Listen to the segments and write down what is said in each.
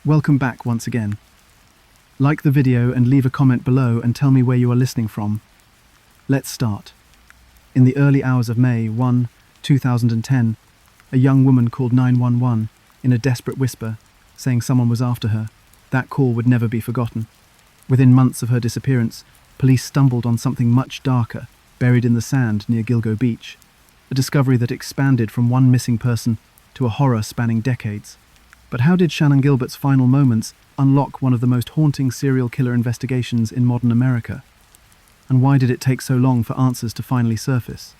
Welcome back once again. Like the video and leave a comment below and tell me where you are listening from. Let's start. In the early hours of May 1, 2010, a young woman called 911 in a desperate whisper, saying someone was after her. That call would never be forgotten. Within months of her disappearance, police stumbled on something much darker, buried in the sand near Gilgo Beach, a discovery that expanded from one missing person to a horror spanning decades. But how did Shannan Gilbert's final moments unlock one of the most haunting serial killer investigations in modern America? And why did it take so long for answers to finally surface?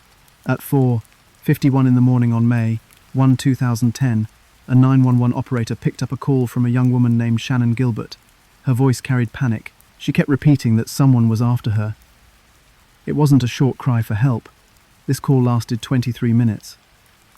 At 4:51 in the morning on May 1, 2010, a 911 operator picked up a call from a young woman named Shannan Gilbert. Her voice carried panic. She kept repeating that someone was after her. It wasn't a short cry for help. This call lasted 23 minutes.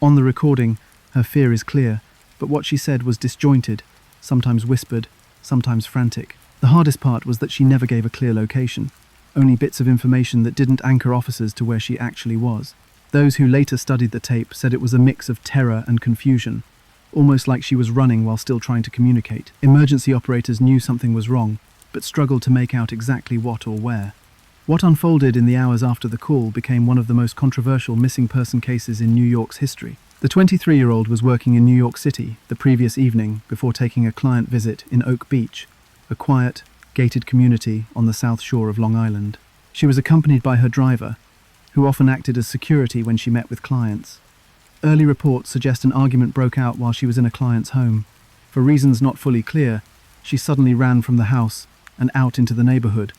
On the recording, her fear is clear, but what she said was disjointed, sometimes whispered, sometimes frantic. The hardest part was that she never gave a clear location, only bits of information that didn't anchor officers to where she actually was. Those who later studied the tape said it was a mix of terror and confusion, almost like she was running while still trying to communicate. Emergency operators knew something was wrong, but struggled to make out exactly what or where. What unfolded in the hours after the call became one of the most controversial missing person cases in New York's history. The 23-year-old was working in New York City the previous evening before taking a client visit in Oak Beach, a quiet, gated community on the south shore of Long Island. She was accompanied by her driver, who often acted as security when she met with clients. Early reports suggest an argument broke out while she was in a client's home. For reasons not fully clear, she suddenly ran from the house and out into the neighborhood.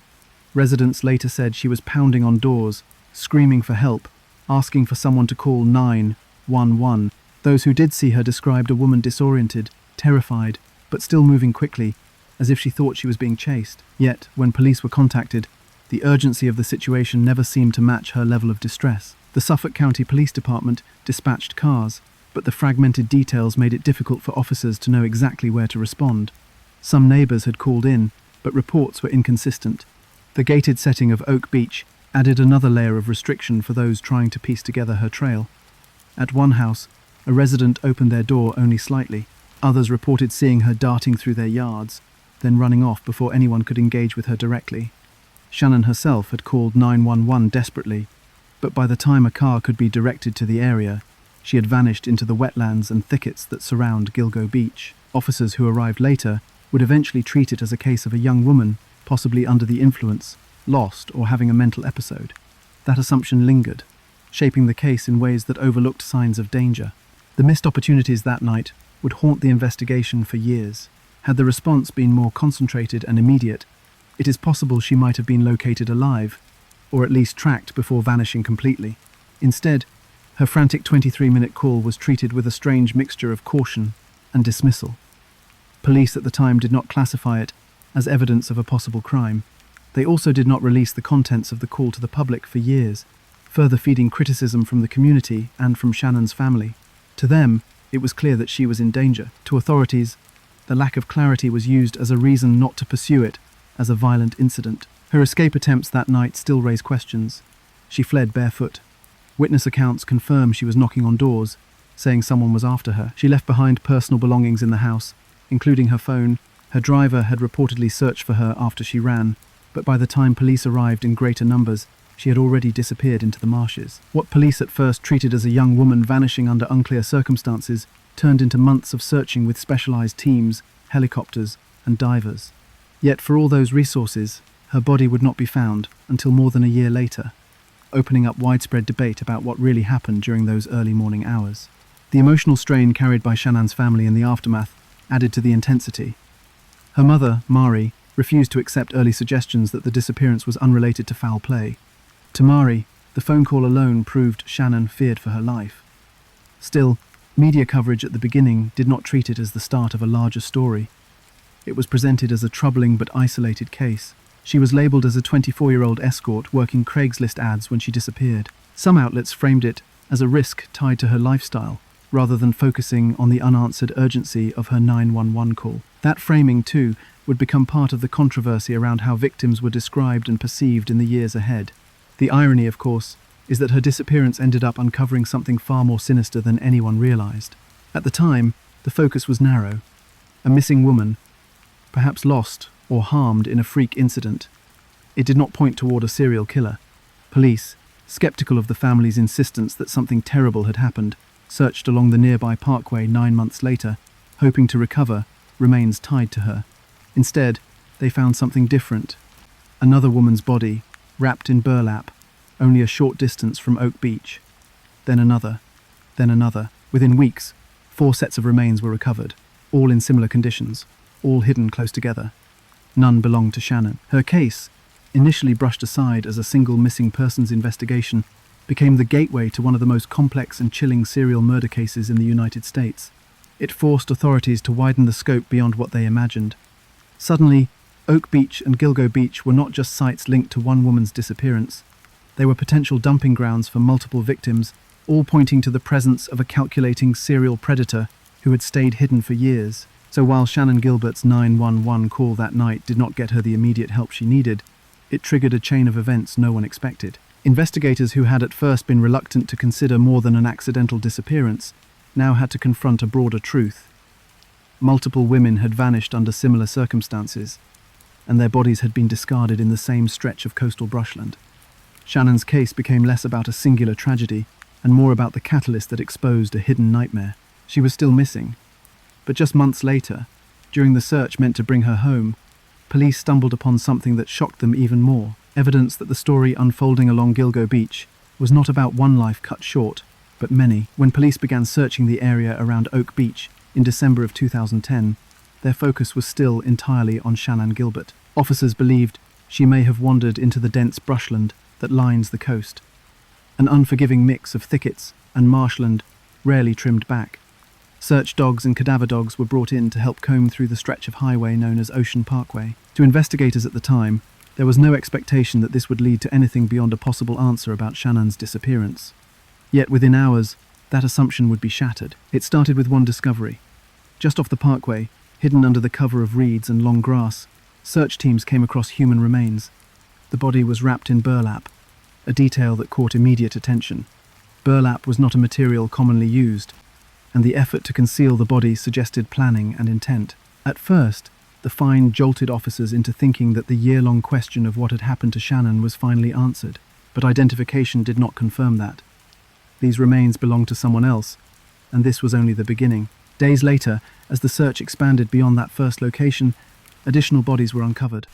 Residents later said she was pounding on doors, screaming for help, asking for someone to call 911. Those who did see her described a woman disoriented, terrified, but still moving quickly, as if she thought she was being chased. Yet, when police were contacted, the urgency of the situation never seemed to match her level of distress. The Suffolk County Police Department dispatched cars, but the fragmented details made it difficult for officers to know exactly where to respond. Some neighbors had called in, but reports were inconsistent. The gated setting of Oak Beach added another layer of restriction for those trying to piece together her trail. At one house, a resident opened their door only slightly. Others reported seeing her darting through their yards, then running off before anyone could engage with her directly. Shannan herself had called 911 desperately, but by the time a car could be directed to the area, she had vanished into the wetlands and thickets that surround Gilgo Beach. Officers who arrived later would eventually treat it as a case of a young woman, possibly under the influence, lost, or having a mental episode. That assumption lingered, shaping the case in ways that overlooked signs of danger. The missed opportunities that night would haunt the investigation for years. Had the response been more concentrated and immediate, it is possible she might have been located alive, or at least tracked before vanishing completely. Instead, her frantic 23-minute call was treated with a strange mixture of caution and dismissal. Police at the time did not classify it as evidence of a possible crime. They also did not release the contents of the call to the public for years, further feeding criticism from the community and from Shannan's family. To them, it was clear that she was in danger. To authorities, the lack of clarity was used as a reason not to pursue it as a violent incident. Her escape attempts that night still raise questions. She fled barefoot. Witness accounts confirm she was knocking on doors, saying someone was after her. She left behind personal belongings in the house, including her phone. Her driver had reportedly searched for her after she ran, but by the time police arrived in greater numbers, she had already disappeared into the marshes. What police at first treated as a young woman vanishing under unclear circumstances turned into months of searching with specialized teams, helicopters, and divers. Yet for all those resources, her body would not be found until more than a year later, opening up widespread debate about what really happened during those early morning hours. The emotional strain carried by Shannan's family in the aftermath added to the intensity. Her mother, Mari, refused to accept early suggestions that the disappearance was unrelated to foul play. To Mari, the phone call alone proved Shannan feared for her life. Still, media coverage at the beginning did not treat it as the start of a larger story. It was presented as a troubling but isolated case. She was labelled as a 24-year-old escort working Craigslist ads when she disappeared. Some outlets framed it as a risk tied to her lifestyle, rather than focusing on the unanswered urgency of her 911 call. That framing, too, would become part of the controversy around how victims were described and perceived in the years ahead. The irony, of course, is that her disappearance ended up uncovering something far more sinister than anyone realized. At the time, the focus was narrow. A missing woman, perhaps lost or harmed in a freak incident. It did not point toward a serial killer. Police, skeptical of the family's insistence that something terrible had happened, searched along the nearby parkway 9 months later, hoping to recover remains tied to her. Instead, they found something different. Another woman's body, wrapped in burlap, only a short distance from Oak Beach. Then another. Then another. Within weeks, 4 sets of remains were recovered, all in similar conditions, all hidden close together. None belonged to Shannon. Her case, initially brushed aside as a single missing persons investigation, became the gateway to one of the most complex and chilling serial murder cases in the United States. It forced authorities to widen the scope beyond what they imagined. Suddenly, Oak Beach and Gilgo Beach were not just sites linked to one woman's disappearance. They were potential dumping grounds for multiple victims, all pointing to the presence of a calculating serial predator who had stayed hidden for years. So while Shannon Gilbert's 911 call that night did not get her the immediate help she needed, it triggered a chain of events no one expected. Investigators who had at first been reluctant to consider more than an accidental disappearance now had to confront a broader truth. Multiple women had vanished under similar circumstances, and their bodies had been discarded in the same stretch of coastal brushland. Shannon's case became less about a singular tragedy and more about the catalyst that exposed a hidden nightmare. She was still missing, but just months later, during the search meant to bring her home, police stumbled upon something that shocked them even more. Evidence that the story unfolding along Gilgo Beach was not about one life cut short, but many. When police began searching the area around Oak Beach in December of 2010, their focus was still entirely on Shannon Gilbert. Officers believed she may have wandered into the dense brushland that lines the coast, an unforgiving mix of thickets and marshland rarely trimmed back. Search dogs and cadaver dogs were brought in to help comb through the stretch of highway known as Ocean Parkway. To investigators at the time, there was no expectation that this would lead to anything beyond a possible answer about Shannon's disappearance. Yet within hours, that assumption would be shattered. It started with one discovery. Just off the parkway, hidden under the cover of reeds and long grass, search teams came across human remains. The body was wrapped in burlap, a detail that caught immediate attention. Burlap was not a material commonly used, and the effort to conceal the body suggested planning and intent. At first, the find jolted officers into thinking that the year-long question of what had happened to Shannon was finally answered, but identification did not confirm that. These remains belonged to someone else, and this was only the beginning. Days later, as the search expanded beyond that first location, additional bodies were uncovered.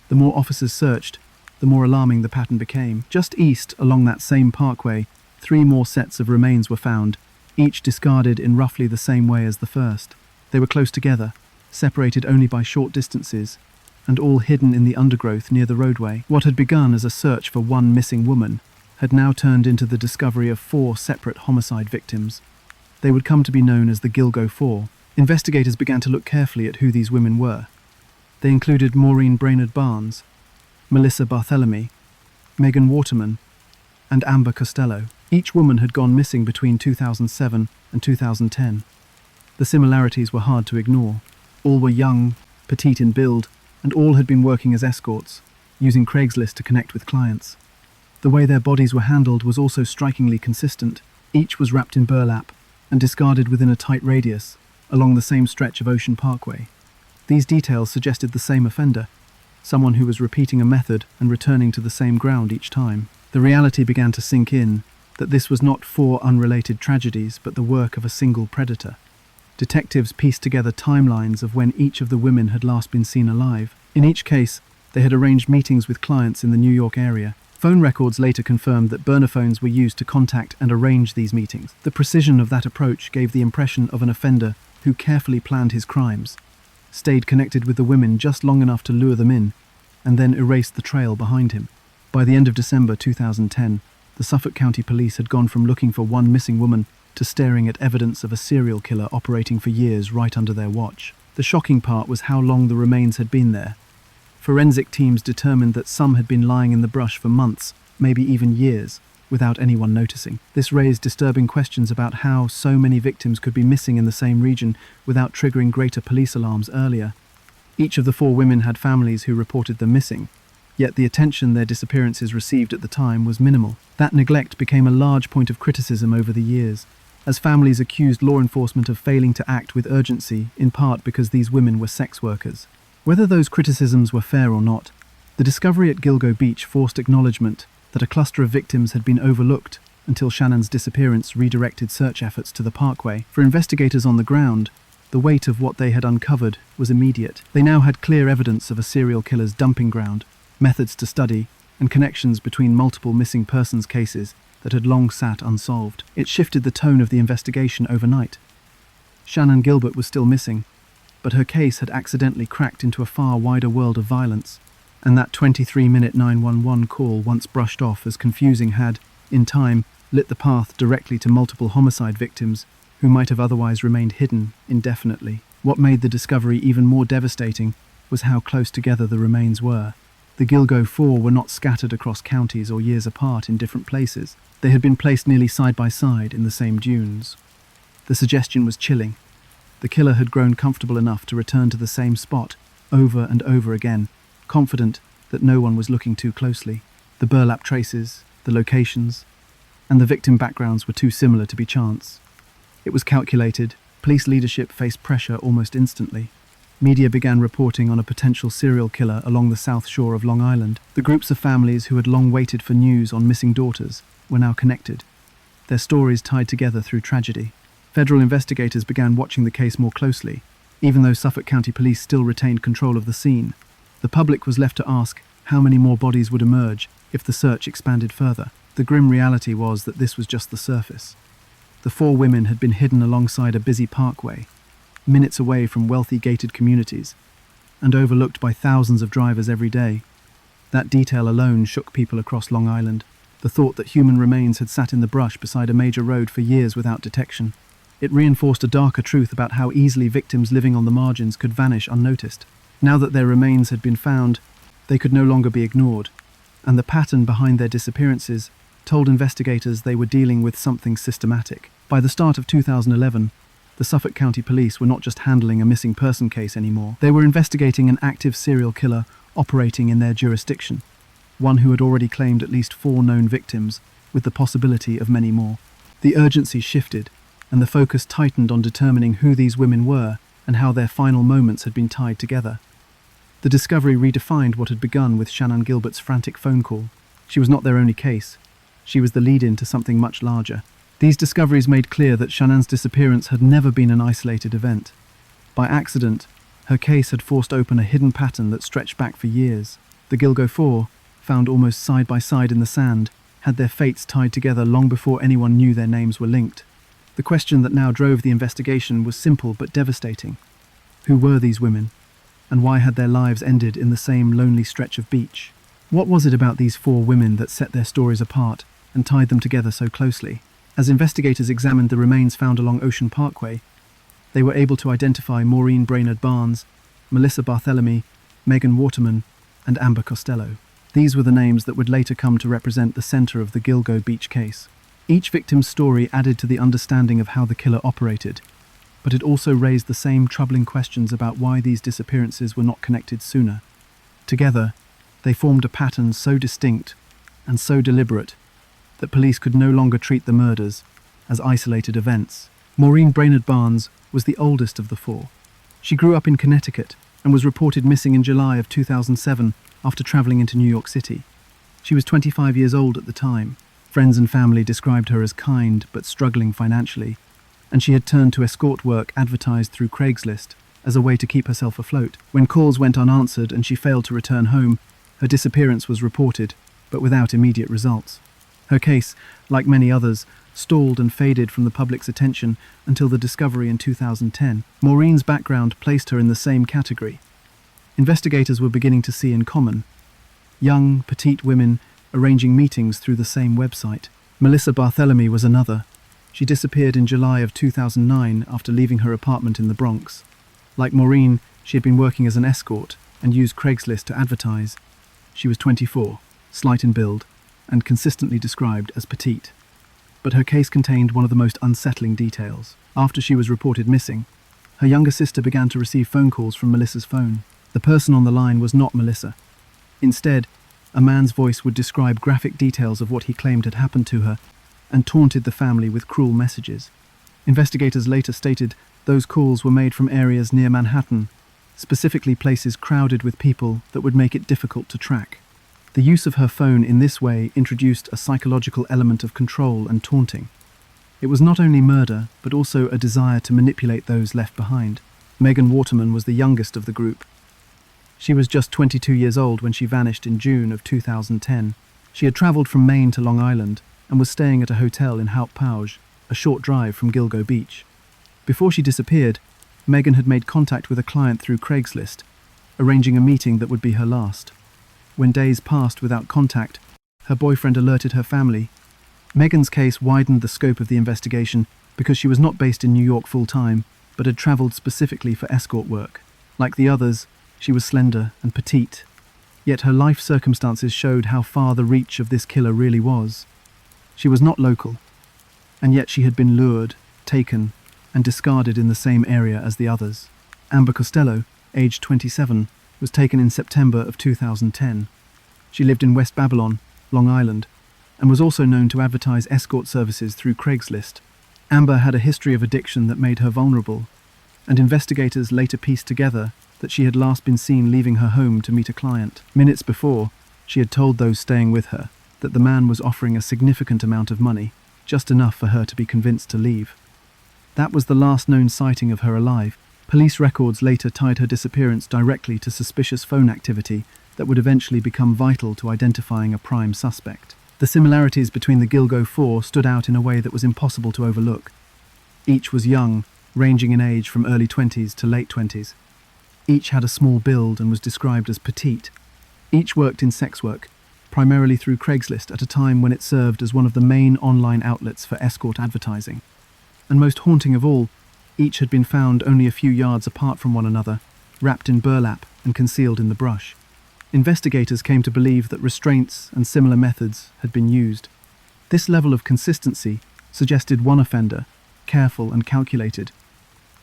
The more officers searched, the more alarming the pattern became. Just east, along that same parkway, 3 more sets of remains were found, each discarded in roughly the same way as the first. They were close together, separated only by short distances, and all hidden in the undergrowth near the roadway. What had begun as a search for one missing woman had now turned into the discovery of 4 separate homicide victims. They would come to be known as the Gilgo Four. Investigators began to look carefully at who these women were. They included Maureen Brainerd Barnes, Melissa Barthélemy, Megan Waterman, and Amber Costello. Each woman had gone missing between 2007 and 2010. The similarities were hard to ignore. All were young, petite in build, and all had been working as escorts, using Craigslist to connect with clients. The way their bodies were handled was also strikingly consistent. Each was wrapped in burlap and discarded within a tight radius, along the same stretch of Ocean Parkway. These details suggested the same offender, someone who was repeating a method and returning to the same ground each time. The reality began to sink in, that this was not 4 unrelated tragedies, but the work of a single predator. Detectives pieced together timelines of when each of the women had last been seen alive. In each case, they had arranged meetings with clients in the New York area. Phone records later confirmed that burner phones were used to contact and arrange these meetings. The precision of that approach gave the impression of an offender who carefully planned his crimes, stayed connected with the women just long enough to lure them in, and then erased the trail behind him. By the end of December 2010, the Suffolk County Police had gone from looking for one missing woman to staring at evidence of a serial killer operating for years right under their watch. The shocking part was how long the remains had been there. Forensic teams determined that some had been lying in the brush for months, maybe even years, without anyone noticing. This raised disturbing questions about how so many victims could be missing in the same region without triggering greater police alarms earlier. Each of the 4 women had families who reported them missing, yet the attention their disappearances received at the time was minimal. That neglect became a large point of criticism over the years, as families accused law enforcement of failing to act with urgency, in part because these women were sex workers. Whether those criticisms were fair or not, the discovery at Gilgo Beach forced acknowledgement that a cluster of victims had been overlooked until Shannon's disappearance redirected search efforts to the parkway. For investigators on the ground, the weight of what they had uncovered was immediate. They now had clear evidence of a serial killer's dumping ground, methods to study, and connections between multiple missing persons cases that had long sat unsolved. It shifted the tone of the investigation overnight. Shannon Gilbert was still missing, but her case had accidentally cracked into a far wider world of violence, and that 23-minute 911 call, once brushed off as confusing, had, in time, lit the path directly to multiple homicide victims who might have otherwise remained hidden indefinitely. What made the discovery even more devastating was how close together the remains were. The Gilgo Four were not scattered across counties or years apart in different places. They had been placed nearly side by side in the same dunes. The suggestion was chilling. The killer had grown comfortable enough to return to the same spot over and over again, confident that no one was looking too closely. The burlap traces, the locations, and the victim backgrounds were too similar to be chance. It was calculated. Police leadership faced pressure almost instantly. Media began reporting on a potential serial killer along the south shore of Long Island. The groups of families who had long waited for news on missing daughters were now connected, their stories tied together through tragedy. Federal investigators began watching the case more closely, even though Suffolk County Police still retained control of the scene. The public was left to ask how many more bodies would emerge if the search expanded further. The grim reality was that this was just the surface. The four women had been hidden alongside a busy parkway, minutes away from wealthy gated communities, and overlooked by thousands of drivers every day. That detail alone shook people across Long Island. The thought that human remains had sat in the brush beside a major road for years without detection. It reinforced a darker truth about how easily victims living on the margins could vanish unnoticed. Now that their remains had been found, they could no longer be ignored, and the pattern behind their disappearances told investigators they were dealing with something systematic. By the start of 2011, the Suffolk County Police were not just handling a missing person case anymore. They were investigating an active serial killer operating in their jurisdiction, one who had already claimed at least 4 known victims, with the possibility of many more. The urgency shifted, and the focus tightened on determining who these women were and how their final moments had been tied together. The discovery redefined what had begun with Shannon Gilbert's frantic phone call. She was not their only case. She was the lead-in to something much larger. These discoveries made clear that Shannon's disappearance had never been an isolated event. By accident, her case had forced open a hidden pattern that stretched back for years. The Gilgo Four, found almost side by side in the sand, had their fates tied together long before anyone knew their names were linked. The question that now drove the investigation was simple but devastating. Who were these women, and why had their lives ended in the same lonely stretch of beach? What was it about these 4 women that set their stories apart and tied them together so closely? As investigators examined the remains found along Ocean Parkway, they were able to identify Maureen Brainerd Barnes, Melissa Barthelemy, Megan Waterman, and Amber Costello. These were the names that would later come to represent the center of the Gilgo Beach case. Each victim's story added to the understanding of how the killer operated, but it also raised the same troubling questions about why these disappearances were not connected sooner. Together, they formed a pattern so distinct and so deliberate that police could no longer treat the murders as isolated events. Maureen Brainerd Barnes was the oldest of the 4. She grew up in Connecticut and was reported missing in July of 2007 after traveling into New York City. She was 25 years old at the time. Friends and family described her as kind but struggling financially, and she had turned to escort work advertised through Craigslist as a way to keep herself afloat. When calls went unanswered and she failed to return home, her disappearance was reported, but without immediate results. Her case, like many others, stalled and faded from the public's attention until the discovery in 2010. Maureen's background placed her in the same category. Investigators were beginning to see in common. Young, petite women arranging meetings through the same website. Melissa Barthelemy was another. She disappeared in July of 2009 after leaving her apartment in the Bronx. Like Maureen, she had been working as an escort and used Craigslist to advertise. She was 24, slight in build, and consistently described as petite. But her case contained one of the most unsettling details. After she was reported missing, her younger sister began to receive phone calls from Melissa's phone. The person on the line was not Melissa. Instead, a man's voice would describe graphic details of what he claimed had happened to her and taunted the family with cruel messages. Investigators later stated those calls were made from areas near Manhattan, specifically places crowded with people that would make it difficult to track. The use of her phone in this way introduced a psychological element of control and taunting. It was not only murder, but also a desire to manipulate those left behind. Megan Waterman was the youngest of the group. She was just 22 years old when she vanished in June of 2010. She had travelled from Maine to Long Island and was staying at a hotel in Haupt Pauge, a short drive from Gilgo Beach. Before she disappeared, Megan had made contact with a client through Craigslist, arranging a meeting that would be her last. When days passed without contact, her boyfriend alerted her family. Megan's case widened the scope of the investigation because she was not based in New York full-time, but had travelled specifically for escort work. Like the others, she was slender and petite, yet her life circumstances showed how far the reach of this killer really was. She was not local, and yet she had been lured, taken, and discarded in the same area as the others. Amber Costello, aged 27, was taken in September of 2010. She lived in West Babylon, Long Island, and was also known to advertise escort services through Craigslist. Amber had a history of addiction that made her vulnerable, and investigators later pieced together that she had last been seen leaving her home to meet a client. Minutes before, she had told those staying with her that the man was offering a significant amount of money, just enough for her to be convinced to leave. That was the last known sighting of her alive. Police records later tied her disappearance directly to suspicious phone activity that would eventually become vital to identifying a prime suspect. The similarities between the Gilgo Four stood out in a way that was impossible to overlook. Each was young, ranging in age from early 20s to late 20s. Each had a small build and was described as petite. Each worked in sex work, primarily through Craigslist at a time when it served as one of the main online outlets for escort advertising. And most haunting of all, each had been found only a few yards apart from one another, wrapped in burlap and concealed in the brush. Investigators came to believe that restraints and similar methods had been used. This level of consistency suggested one offender, careful and calculated,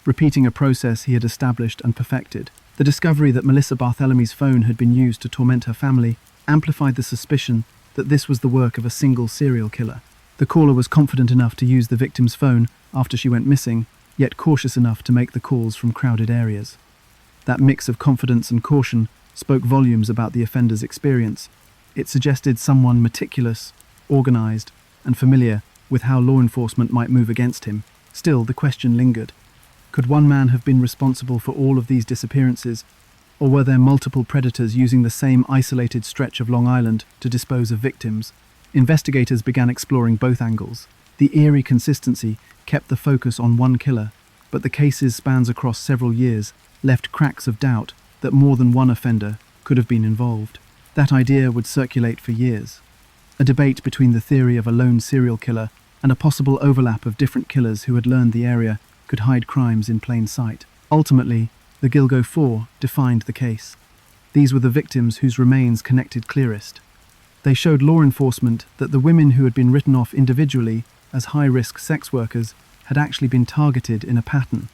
repeating a process he had established and perfected. The discovery that Melissa Barthelomy's phone had been used to torment her family amplified the suspicion that this was the work of a single serial killer. The caller was confident enough to use the victim's phone after she went missing, yet cautious enough to make the calls from crowded areas. That mix of confidence and caution spoke volumes about the offender's experience. It suggested someone meticulous, organized, and familiar with how law enforcement might move against him. Still, the question lingered. Could one man have been responsible for all of these disappearances, or were there multiple predators using the same isolated stretch of Long Island to dispose of victims? Investigators began exploring both angles. The eerie consistency kept the focus on one killer, but the case's spans across several years left cracks of doubt that more than one offender could have been involved. That idea would circulate for years. A debate between the theory of a lone serial killer and a possible overlap of different killers who had learned the area could hide crimes in plain sight. Ultimately, the Gilgo Four defined the case. These were the victims whose remains connected clearest. They showed law enforcement that the women who had been written off individually as high-risk sex workers had actually been targeted in a pattern.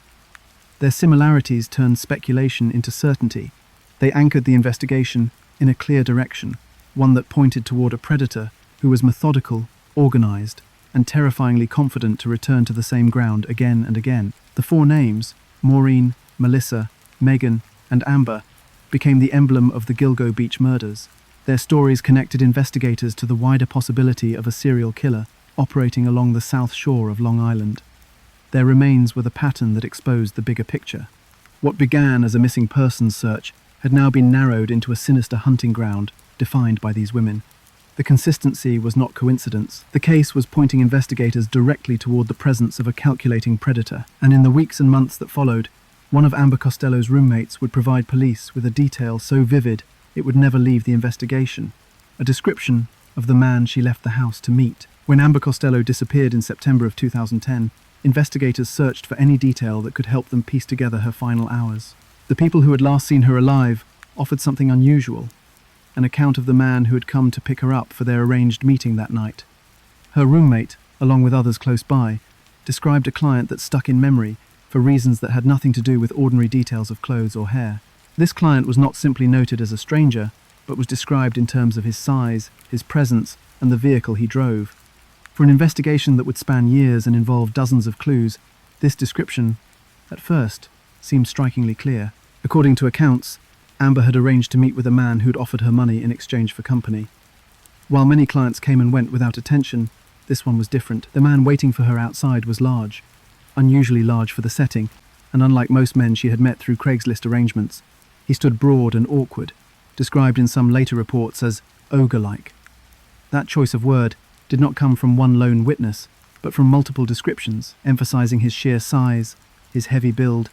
Their similarities turned speculation into certainty. They anchored the investigation in a clear direction, one that pointed toward a predator who was methodical, organized, and terrifyingly confident to return to the same ground again and again. The four names, Maureen, Melissa, Megan, and Amber, became the emblem of the Gilgo Beach murders. Their stories connected investigators to the wider possibility of a serial killer operating along the south shore of Long Island. Their remains were the pattern that exposed the bigger picture. What began as a missing persons search had now been narrowed into a sinister hunting ground defined by these women. The consistency was not coincidence. The case was pointing investigators directly toward the presence of a calculating predator, and in the weeks and months that followed, one of Amber Costello's roommates would provide police with a detail so vivid it would never leave the investigation, a description of the man she left the house to meet. When Amber Costello disappeared in September of 2010, investigators searched for any detail that could help them piece together her final hours. The people who had last seen her alive offered something unusual, an account of the man who had come to pick her up for their arranged meeting that night. Her roommate, along with others close by, described a client that stuck in memory for reasons that had nothing to do with ordinary details of clothes or hair. This client was not simply noted as a stranger, but was described in terms of his size, his presence, and the vehicle he drove. For an investigation that would span years and involve dozens of clues, this description, at first, seemed strikingly clear. According to accounts, Amber had arranged to meet with a man who'd offered her money in exchange for company. While many clients came and went without attention, this one was different. The man waiting for her outside was large, unusually large for the setting, and unlike most men she had met through Craigslist arrangements, he stood broad and awkward, described in some later reports as ogre-like. That choice of word did not come from one lone witness, but from multiple descriptions, emphasizing his sheer size, his heavy build,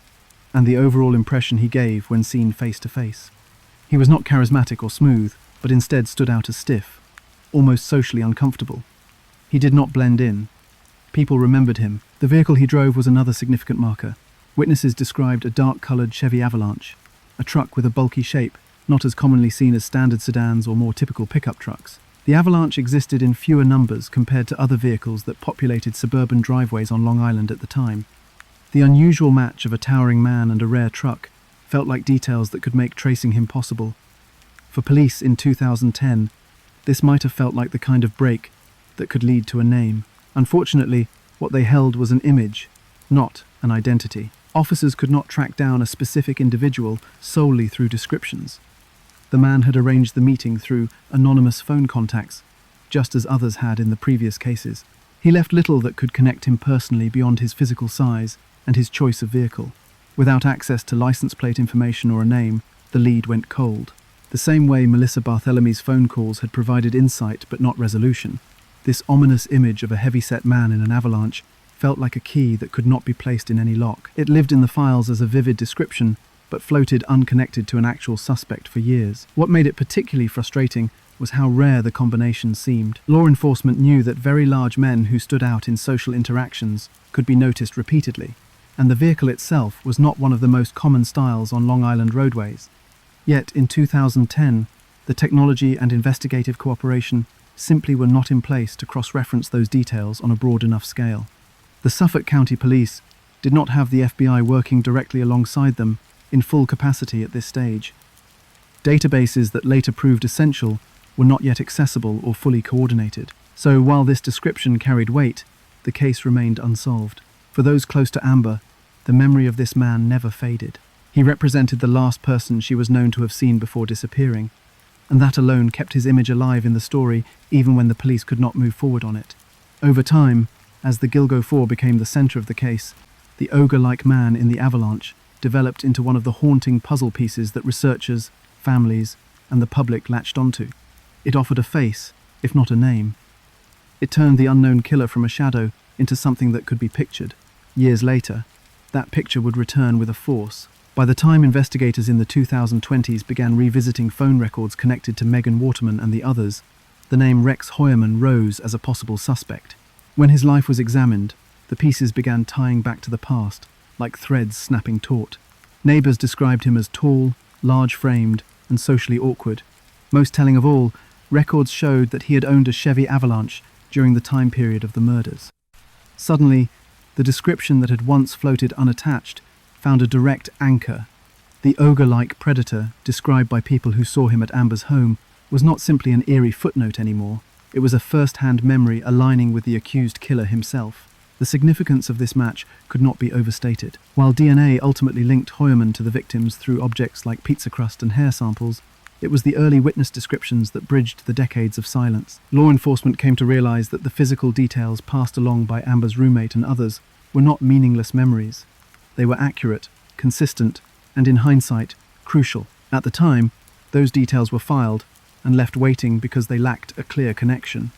and the overall impression he gave when seen face to face. He was not charismatic or smooth, but instead stood out as stiff, almost socially uncomfortable. He did not blend in. People remembered him. The vehicle he drove was another significant marker. Witnesses described a dark-colored Chevy Avalanche, a truck with a bulky shape, not as commonly seen as standard sedans or more typical pickup trucks. The Avalanche existed in fewer numbers compared to other vehicles that populated suburban driveways on Long Island at the time. The unusual match of a towering man and a rare truck felt like details that could make tracing him possible. For police in 2010, this might have felt like the kind of break that could lead to a name. Unfortunately, what they held was an image, not an identity. Officers could not track down a specific individual solely through descriptions. The man had arranged the meeting through anonymous phone contacts, just as others had in the previous cases. He left little that could connect him personally beyond his physical size and his choice of vehicle. Without access to license plate information or a name, the lead went cold. The same way Melissa Barthelomy's phone calls had provided insight but not resolution, this ominous image of a heavy-set man in an Avalanche felt like a key that could not be placed in any lock. It lived in the files as a vivid description, but floated unconnected to an actual suspect for years. What made it particularly frustrating was how rare the combination seemed. Law enforcement knew that very large men who stood out in social interactions could be noticed repeatedly, and the vehicle itself was not one of the most common styles on Long Island roadways. Yet, in 2010, the technology and investigative cooperation simply were not in place to cross-reference those details on a broad enough scale. The Suffolk County Police did not have the FBI working directly alongside them in full capacity at this stage. Databases that later proved essential were not yet accessible or fully coordinated. So while this description carried weight, the case remained unsolved. For those close to Amber, the memory of this man never faded. He represented the last person she was known to have seen before disappearing, and that alone kept his image alive in the story even when the police could not move forward on it. Over time, as the Gilgo 4 became the center of the case, the ogre-like man in the Avalanche developed into one of the haunting puzzle pieces that researchers, families, and the public latched onto. It offered a face, if not a name. It turned the unknown killer from a shadow into something that could be pictured. Years later, that picture would return with a force. By the time investigators in the 2020s began revisiting phone records connected to Megan Waterman and the others, the name Rex Heuermann rose as a possible suspect. When his life was examined, the pieces began tying back to the past, like threads snapping taut. Neighbors described him as tall, large-framed, and socially awkward. Most telling of all, records showed that he had owned a Chevy Avalanche during the time period of the murders. Suddenly, the description that had once floated unattached found a direct anchor. The ogre-like predator, described by people who saw him at Amber's home, was not simply an eerie footnote anymore. It was a first-hand memory aligning with the accused killer himself. The significance of this match could not be overstated. While DNA ultimately linked Heuermann to the victims through objects like pizza crust and hair samples, it was the early witness descriptions that bridged the decades of silence. Law enforcement came to realize that the physical details passed along by Amber's roommate and others were not meaningless memories. They were accurate, consistent, and in hindsight, crucial. At the time, those details were filed and left waiting because they lacked a clear connection.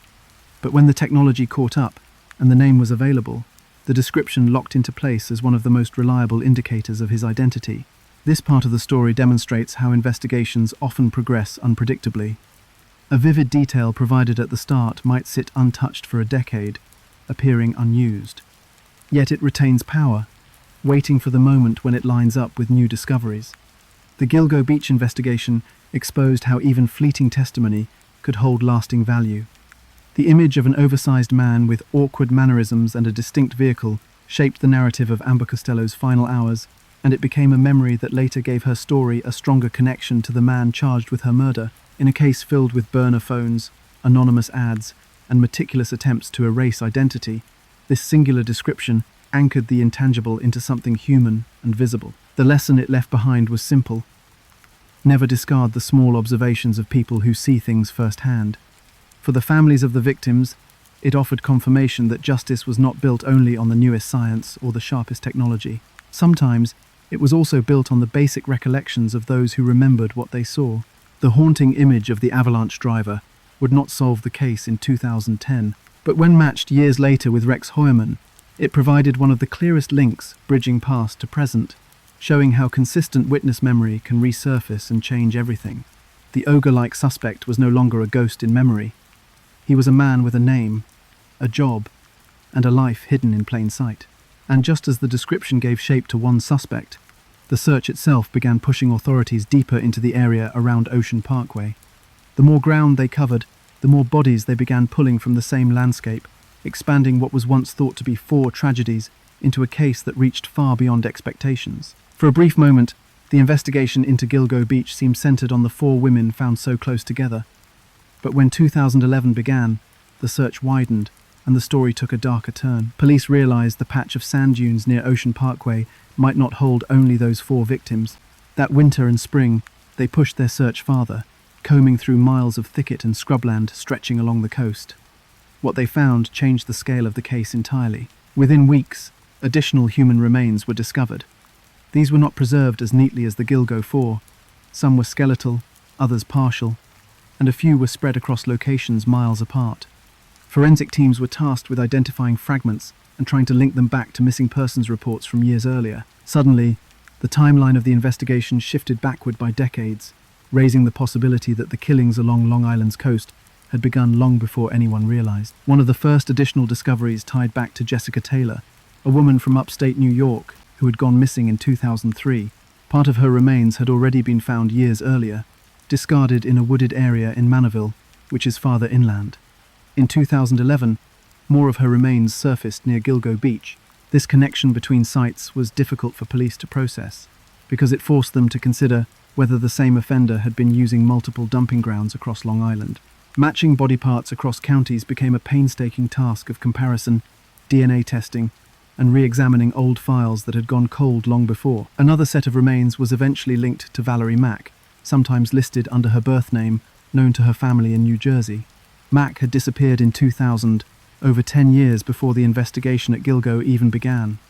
But when the technology caught up and the name was available, the description locked into place as one of the most reliable indicators of his identity. This part of the story demonstrates how investigations often progress unpredictably. A vivid detail provided at the start might sit untouched for a decade, appearing unused. Yet it retains power, waiting for the moment when it lines up with new discoveries. The Gilgo Beach investigation exposed how even fleeting testimony could hold lasting value. The image of an oversized man with awkward mannerisms and a distinct vehicle shaped the narrative of Amber Costello's final hours, and it became a memory that later gave her story a stronger connection to the man charged with her murder. In a case filled with burner phones, anonymous ads, and meticulous attempts to erase identity, this singular description anchored the intangible into something human and visible. The lesson it left behind was simple. Never discard the small observations of people who see things firsthand. For the families of the victims, it offered confirmation that justice was not built only on the newest science or the sharpest technology. Sometimes, it was also built on the basic recollections of those who remembered what they saw. The haunting image of the avalanche driver would not solve the case in 2010, but when matched years later with Rex Heuermann, it provided one of the clearest links bridging past to present, showing how consistent witness memory can resurface and change everything. The ogre-like suspect was no longer a ghost in memory. He was a man with a name, a job, and a life hidden in plain sight. And just as the description gave shape to one suspect, the search itself began pushing authorities deeper into the area around Ocean Parkway. The more ground they covered, the more bodies they began pulling from the same landscape, expanding what was once thought to be 4 tragedies into a case that reached far beyond expectations. For a brief moment, the investigation into Gilgo Beach seemed centered on the 4 women found so close together. But when 2011 began, the search widened, and the story took a darker turn. Police realized the patch of sand dunes near Ocean Parkway might not hold only those 4 victims. That winter and spring, they pushed their search farther, combing through miles of thicket and scrubland stretching along the coast. What they found changed the scale of the case entirely. Within weeks, additional human remains were discovered. These were not preserved as neatly as the Gilgo 4. Some were skeletal, others partial, and a few were spread across locations miles apart. Forensic teams were tasked with identifying fragments and trying to link them back to missing persons reports from years earlier. Suddenly, the timeline of the investigation shifted backward by decades, raising the possibility that the killings along Long Island's coast had begun long before anyone realized. One of the first additional discoveries tied back to Jessica Taylor, a woman from upstate New York who had gone missing in 2003. Part of her remains had already been found years earlier, discarded in a wooded area in Manaville, which is farther inland. In 2011, more of her remains surfaced near Gilgo Beach. This connection between sites was difficult for police to process, because it forced them to consider whether the same offender had been using multiple dumping grounds across Long Island. Matching body parts across counties became a painstaking task of comparison, DNA testing, and re-examining old files that had gone cold long before. Another set of remains was eventually linked to Valerie Mack, sometimes listed under her birth name, known to her family in New Jersey. Mack had disappeared in 2000, over 10 years before the investigation at Gilgo even began.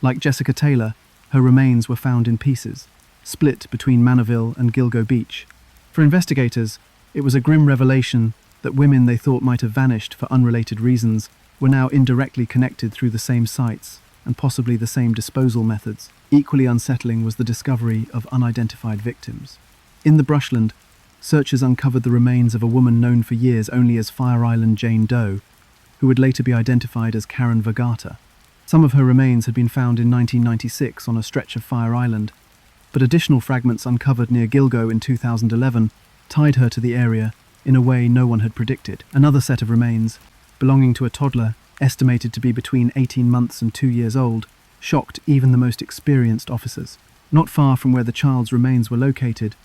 Like Jessica Taylor, her remains were found in pieces, split between Manaville and Gilgo Beach. For investigators, it was a grim revelation that women they thought might have vanished for unrelated reasons were now indirectly connected through the same sites and possibly the same disposal methods. Equally unsettling was the discovery of unidentified victims. In the brushland, searchers uncovered the remains of a woman known for years only as Fire Island Jane Doe, who would later be identified as Karen Vergata. Some of her remains had been found in 1996 on a stretch of Fire Island, but additional fragments uncovered near Gilgo in 2011 tied her to the area in a way no one had predicted. Another set of remains, belonging to a toddler estimated to be between 18 months and 2 years old, shocked even the most experienced officers. Not far from where the child's remains were located,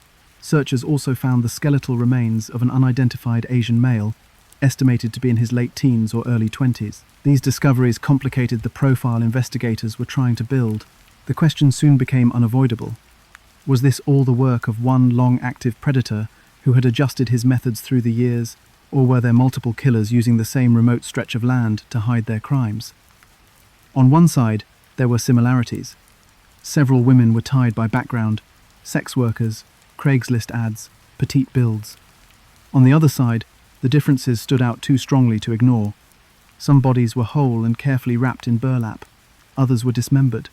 searchers also found the skeletal remains of an unidentified Asian male, estimated to be in his late teens or early 20s. These discoveries complicated the profile investigators were trying to build. The question soon became unavoidable. Was this all the work of one long-active predator who had adjusted his methods through the years, or were there multiple killers using the same remote stretch of land to hide their crimes? On one side, there were similarities. Several women were tied by background, sex workers, Craigslist ads, petite builds. On the other side, the differences stood out too strongly to ignore. Some bodies were whole and carefully wrapped in burlap. Others were dismembered.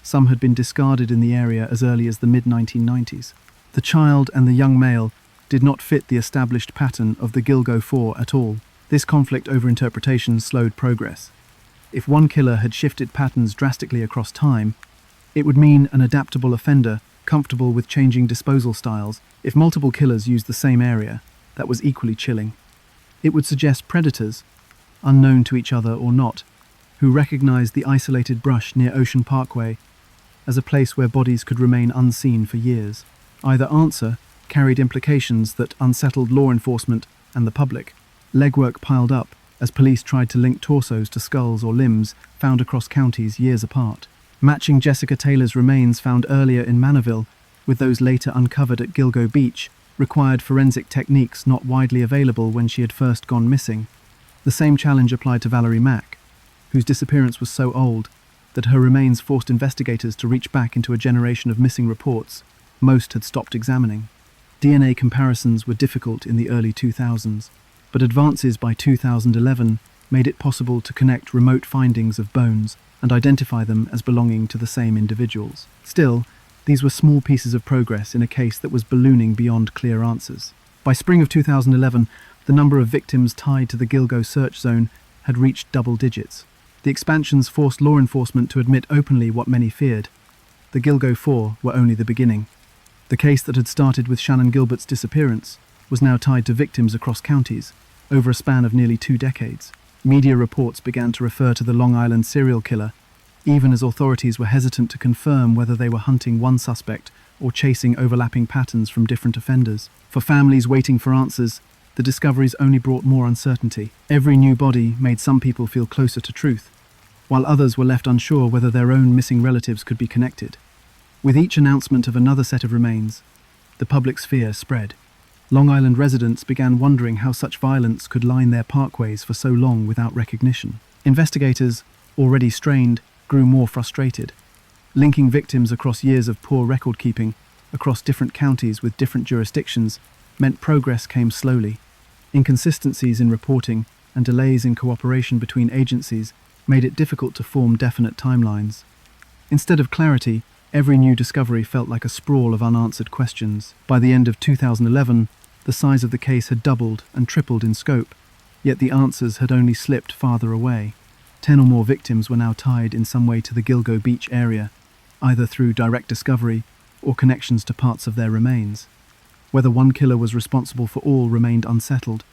Some had been discarded in the area as early as the mid-1990s. The child and the young male did not fit the established pattern of the Gilgo 4 at all. This conflict over interpretation slowed progress. If one killer had shifted patterns drastically across time, it would mean an adaptable offender, comfortable with changing disposal styles. If multiple killers used the same area, that was equally chilling. It would suggest predators, unknown to each other or not, who recognized the isolated brush near Ocean Parkway as a place where bodies could remain unseen for years. Either answer carried implications that unsettled law enforcement and the public. Legwork piled up as police tried to link torsos to skulls or limbs found across counties years apart. Matching Jessica Taylor's remains found earlier in Manorville with those later uncovered at Gilgo Beach required forensic techniques not widely available when she had first gone missing. The same challenge applied to Valerie Mack, whose disappearance was so old that her remains forced investigators to reach back into a generation of missing reports most had stopped examining. DNA comparisons were difficult in the early 2000s, but advances by 2011 made it possible to connect remote findings of bones and identify them as belonging to the same individuals. Still, these were small pieces of progress in a case that was ballooning beyond clear answers. By spring of 2011, the number of victims tied to the Gilgo search zone had reached double digits. The expansions forced law enforcement to admit openly what many feared. The Gilgo 4 were only the beginning. The case that had started with Shannan Gilbert's disappearance was now tied to victims across counties, over a span of nearly 2 decades. Media reports began to refer to the Long Island serial killer, even as authorities were hesitant to confirm whether they were hunting one suspect or chasing overlapping patterns from different offenders. For families waiting for answers, the discoveries only brought more uncertainty. Every new body made some people feel closer to truth, while others were left unsure whether their own missing relatives could be connected. With each announcement of another set of remains, the public's fear spread. Long Island residents began wondering how such violence could line their parkways for so long without recognition. Investigators, already strained, grew more frustrated. Linking victims across years of poor record-keeping, across different counties with different jurisdictions, meant progress came slowly. Inconsistencies in reporting and delays in cooperation between agencies made it difficult to form definite timelines. Instead of clarity, every new discovery felt like a sprawl of unanswered questions. By the end of 2011, the size of the case had doubled and tripled in scope, yet the answers had only slipped farther away. 10 or more victims were now tied in some way to the Gilgo Beach area, either through direct discovery or connections to parts of their remains. Whether one killer was responsible for all remained unsettled.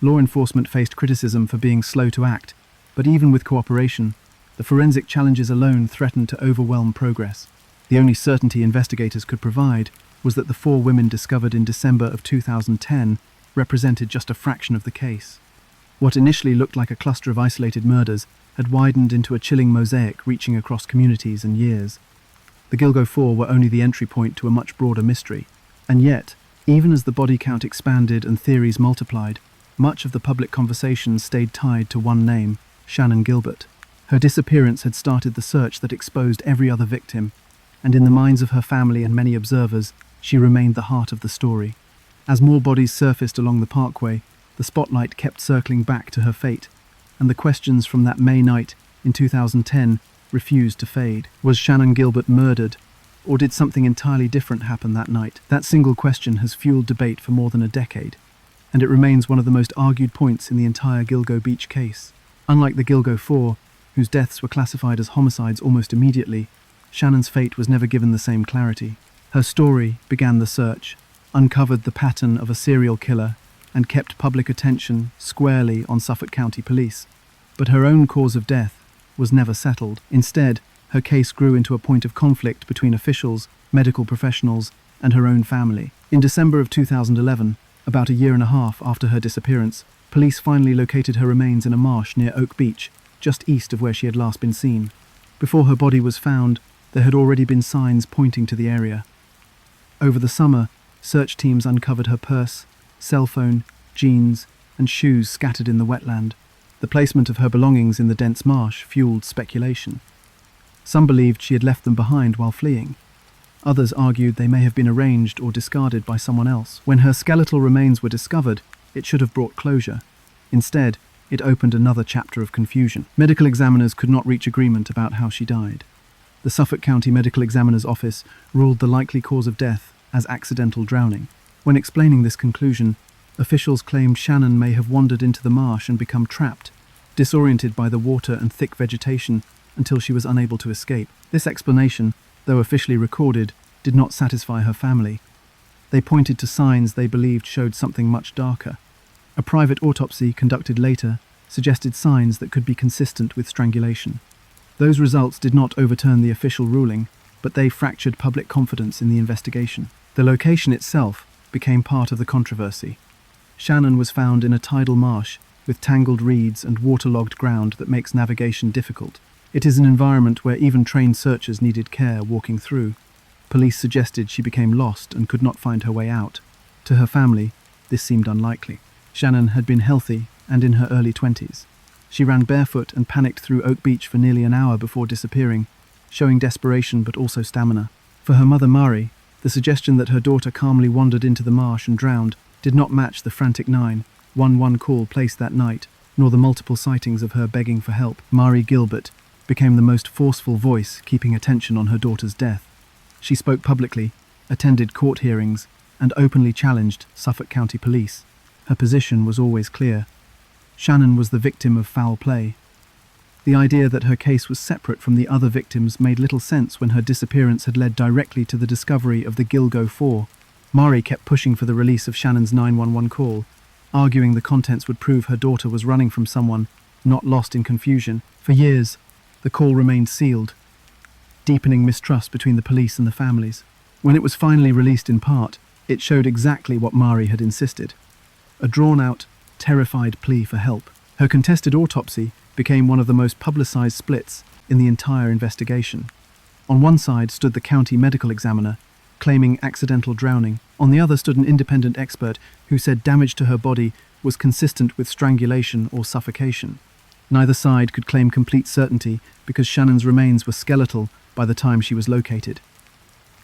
Law enforcement faced criticism for being slow to act, but even with cooperation, the forensic challenges alone threatened to overwhelm progress. The only certainty investigators could provide was that the 4 women discovered in December of 2010 represented just a fraction of the case. What initially looked like a cluster of isolated murders had widened into a chilling mosaic reaching across communities and years. The Gilgo 4 were only the entry point to a much broader mystery, and yet, even as the body count expanded and theories multiplied, much of the public conversation stayed tied to one name, Shannan Gilbert. Her disappearance had started the search that exposed every other victim, and in the minds of her family and many observers, she remained the heart of the story. As more bodies surfaced along the parkway, the spotlight kept circling back to her fate, and the questions from that May night in 2010 refused to fade. Was Shannan Gilbert murdered, or did something entirely different happen that night? That single question has fueled debate for more than a decade, and it remains one of the most argued points in the entire Gilgo Beach case. Unlike the Gilgo 4, whose deaths were classified as homicides almost immediately, Shannan's fate was never given the same clarity. Her story began the search, uncovered the pattern of a serial killer, and kept public attention squarely on Suffolk County Police. But her own cause of death was never settled. Instead, her case grew into a point of conflict between officials, medical professionals, and her own family. In December of 2011, about a year and a half after her disappearance, police finally located her remains in a marsh near Oak Beach, just east of where she had last been seen. Before her body was found, there had already been signs pointing to the area. Over the summer, search teams uncovered her purse, cell phone, jeans, and shoes scattered in the wetland. The placement of her belongings in the dense marsh fueled speculation. Some believed she had left them behind while fleeing. Others argued they may have been arranged or discarded by someone else. When her skeletal remains were discovered, it should have brought closure. Instead, it opened another chapter of confusion. Medical examiners could not reach agreement about how she died. The Suffolk County Medical Examiner's Office ruled the likely cause of death as accidental drowning. When explaining this conclusion, officials claimed Shannan may have wandered into the marsh and become trapped, disoriented by the water and thick vegetation until she was unable to escape. This explanation, though officially recorded, did not satisfy her family. They pointed to signs they believed showed something much darker. A private autopsy conducted later suggested signs that could be consistent with strangulation. Those results did not overturn the official ruling, but they fractured public confidence in the investigation. The location itself became part of the controversy. Shannan was found in a tidal marsh with tangled reeds and waterlogged ground that makes navigation difficult. It is an environment where even trained searchers needed care walking through. Police suggested she became lost and could not find her way out. To her family, this seemed unlikely. Shannon had been healthy and in her early 20s. She ran barefoot and panicked through Oak Beach for nearly an hour before disappearing, showing desperation but also stamina. For her mother Mari, the suggestion that her daughter calmly wandered into the marsh and drowned did not match the frantic 911 call placed that night, nor the multiple sightings of her begging for help. Mari Gilbert became the most forceful voice keeping attention on her daughter's death. She spoke publicly, attended court hearings, and openly challenged Suffolk County Police. Her position was always clear. Shannon was the victim of foul play. The idea that her case was separate from the other victims made little sense when her disappearance had led directly to the discovery of the Gilgo 4. Mari kept pushing for the release of Shannon's 911 call, arguing the contents would prove her daughter was running from someone, not lost in confusion. For years, the call remained sealed, deepening mistrust between the police and the families. When it was finally released in part, it showed exactly what Mari had insisted: a drawn-out, terrified plea for help. Her contested autopsy became one of the most publicized splits in the entire investigation. On one side stood the county medical examiner, claiming accidental drowning. On the other stood an independent expert who said damage to her body was consistent with strangulation or suffocation. Neither side could claim complete certainty because Shannon's remains were skeletal by the time she was located.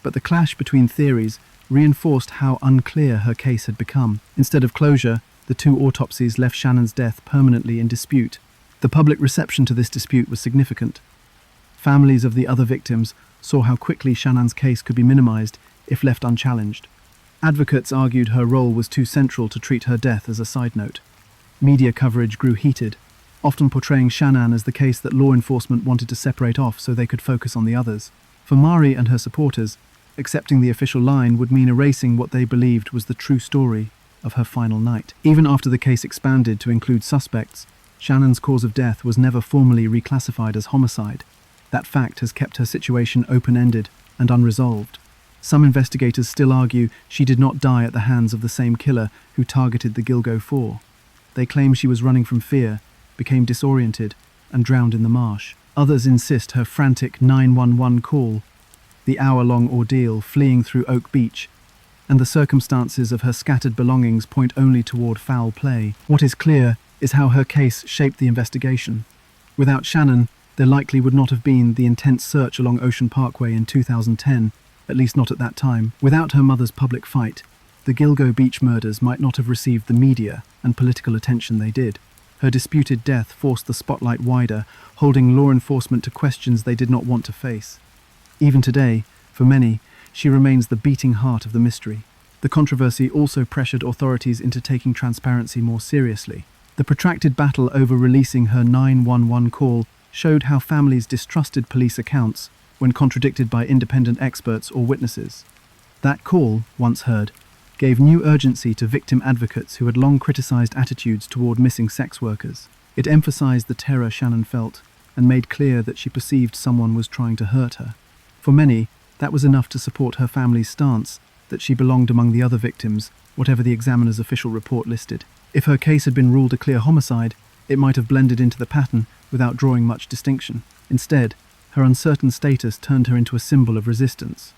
But the clash between theories reinforced how unclear her case had become. Instead of closure, the two autopsies left Shannon's death permanently in dispute. The public reception to this dispute was significant. Families of the other victims saw how quickly Shannon's case could be minimized if left unchallenged. Advocates argued her role was too central to treat her death as a side note. Media coverage grew heated, often portraying Shannon as the case that law enforcement wanted to separate off so they could focus on the others. For Mari and her supporters, accepting the official line would mean erasing what they believed was the true story of her final night. Even after the case expanded to include suspects, Shannon's cause of death was never formally reclassified as homicide. That fact has kept her situation open-ended and unresolved. Some investigators still argue she did not die at the hands of the same killer who targeted the Gilgo 4. They claim she was running from fear, became disoriented, and drowned in the marsh. Others insist her frantic 911 call, the hour-long ordeal fleeing through Oak Beach, and the circumstances of her scattered belongings point only toward foul play. What is clear is how her case shaped the investigation. Without Shannon, there likely would not have been the intense search along Ocean Parkway in 2010, at least not at that time. Without her mother's public fight, the Gilgo Beach murders might not have received the media and political attention they did. Her disputed death forced the spotlight wider, holding law enforcement to questions they did not want to face. Even today, for many, she remains the beating heart of the mystery. The controversy also pressured authorities into taking transparency more seriously. The protracted battle over releasing her 911 call showed how families distrusted police accounts when contradicted by independent experts or witnesses. That call, once heard, gave new urgency to victim advocates who had long criticized attitudes toward missing sex workers. It emphasized the terror Shannon felt and made clear that she perceived someone was trying to hurt her. For many, that was enough to support her family's stance that she belonged among the other victims, whatever the examiner's official report listed. If her case had been ruled a clear homicide, it might have blended into the pattern without drawing much distinction. Instead, her uncertain status turned her into a symbol of resistance,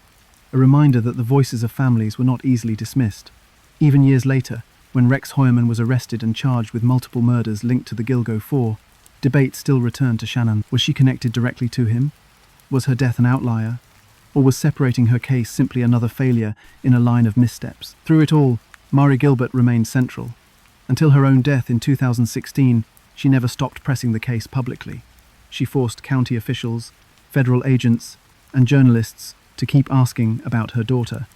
a reminder that the voices of families were not easily dismissed. Even years later, when Rex Heuermann was arrested and charged with multiple murders linked to the Gilgo 4, debate still returned to Shannon. Was she connected directly to him? Was her death an outlier? Or was separating her case simply another failure in a line of missteps? Through it all, Mari Gilbert remained central. Until her own death in 2016, she never stopped pressing the case publicly. She forced county officials, federal agents, and journalists to keep asking about her daughter.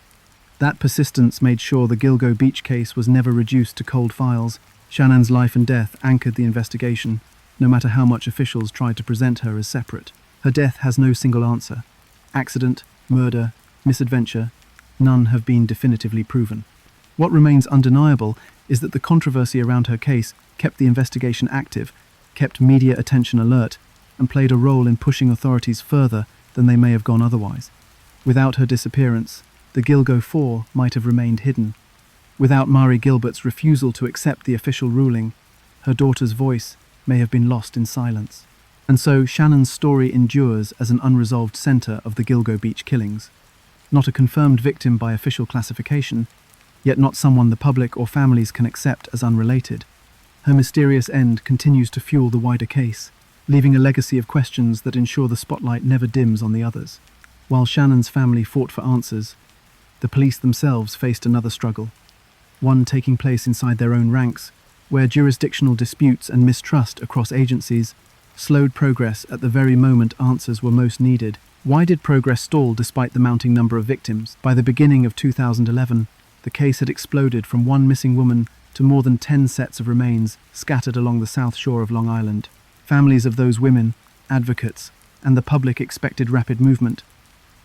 That persistence made sure the Gilgo Beach case was never reduced to cold files. Shannon's life and death anchored the investigation, no matter how much officials tried to present her as separate. Her death has no single answer. Accident, murder, misadventure, none have been definitively proven. What remains undeniable is that the controversy around her case kept the investigation active, kept media attention alert, and played a role in pushing authorities further than they may have gone otherwise. Without her disappearance, the Gilgo 4 might have remained hidden. Without Mari Gilbert's refusal to accept the official ruling, her daughter's voice may have been lost in silence. And so Shannon's story endures as an unresolved center of the Gilgo Beach killings. Not a confirmed victim by official classification, yet not someone the public or families can accept as unrelated. Her mysterious end continues to fuel the wider case, leaving a legacy of questions that ensure the spotlight never dims on the others. While Shannon's family fought for answers, the police themselves faced another struggle, one taking place inside their own ranks, where jurisdictional disputes and mistrust across agencies slowed progress at the very moment answers were most needed. Why did progress stall despite the mounting number of victims? By the beginning of 2011, the case had exploded from one missing woman to more than 10 sets of remains scattered along the south shore of Long Island. Families of those women, advocates, and the public expected rapid movement.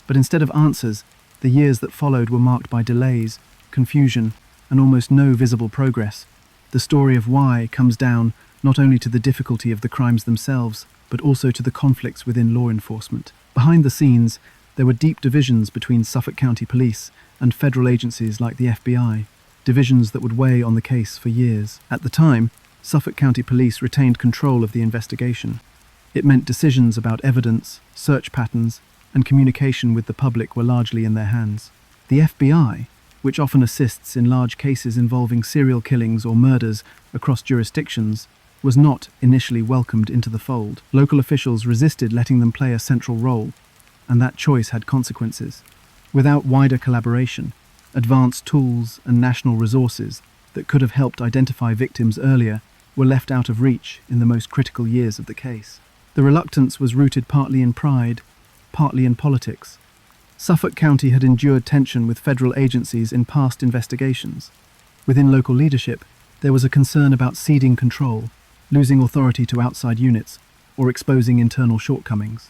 But instead of answers, the years that followed were marked by delays, confusion, and almost no visible progress. The story of why comes down not only to the difficulty of the crimes themselves, but also to the conflicts within law enforcement. Behind the scenes, there were deep divisions between Suffolk County Police and federal agencies like the FBI, divisions that would weigh on the case for years. At the time, Suffolk County Police retained control of the investigation. It meant decisions about evidence, search patterns, and communication with the public were largely in their hands. The FBI, which often assists in large cases involving serial killings or murders across jurisdictions, was not initially welcomed into the fold. Local officials resisted letting them play a central role, and that choice had consequences. Without wider collaboration, advanced tools and national resources that could have helped identify victims earlier were left out of reach in the most critical years of the case. The reluctance was rooted partly in pride, partly in politics. Suffolk County had endured tension with federal agencies in past investigations. Within local leadership, there was a concern about ceding control, losing authority to outside units, or exposing internal shortcomings.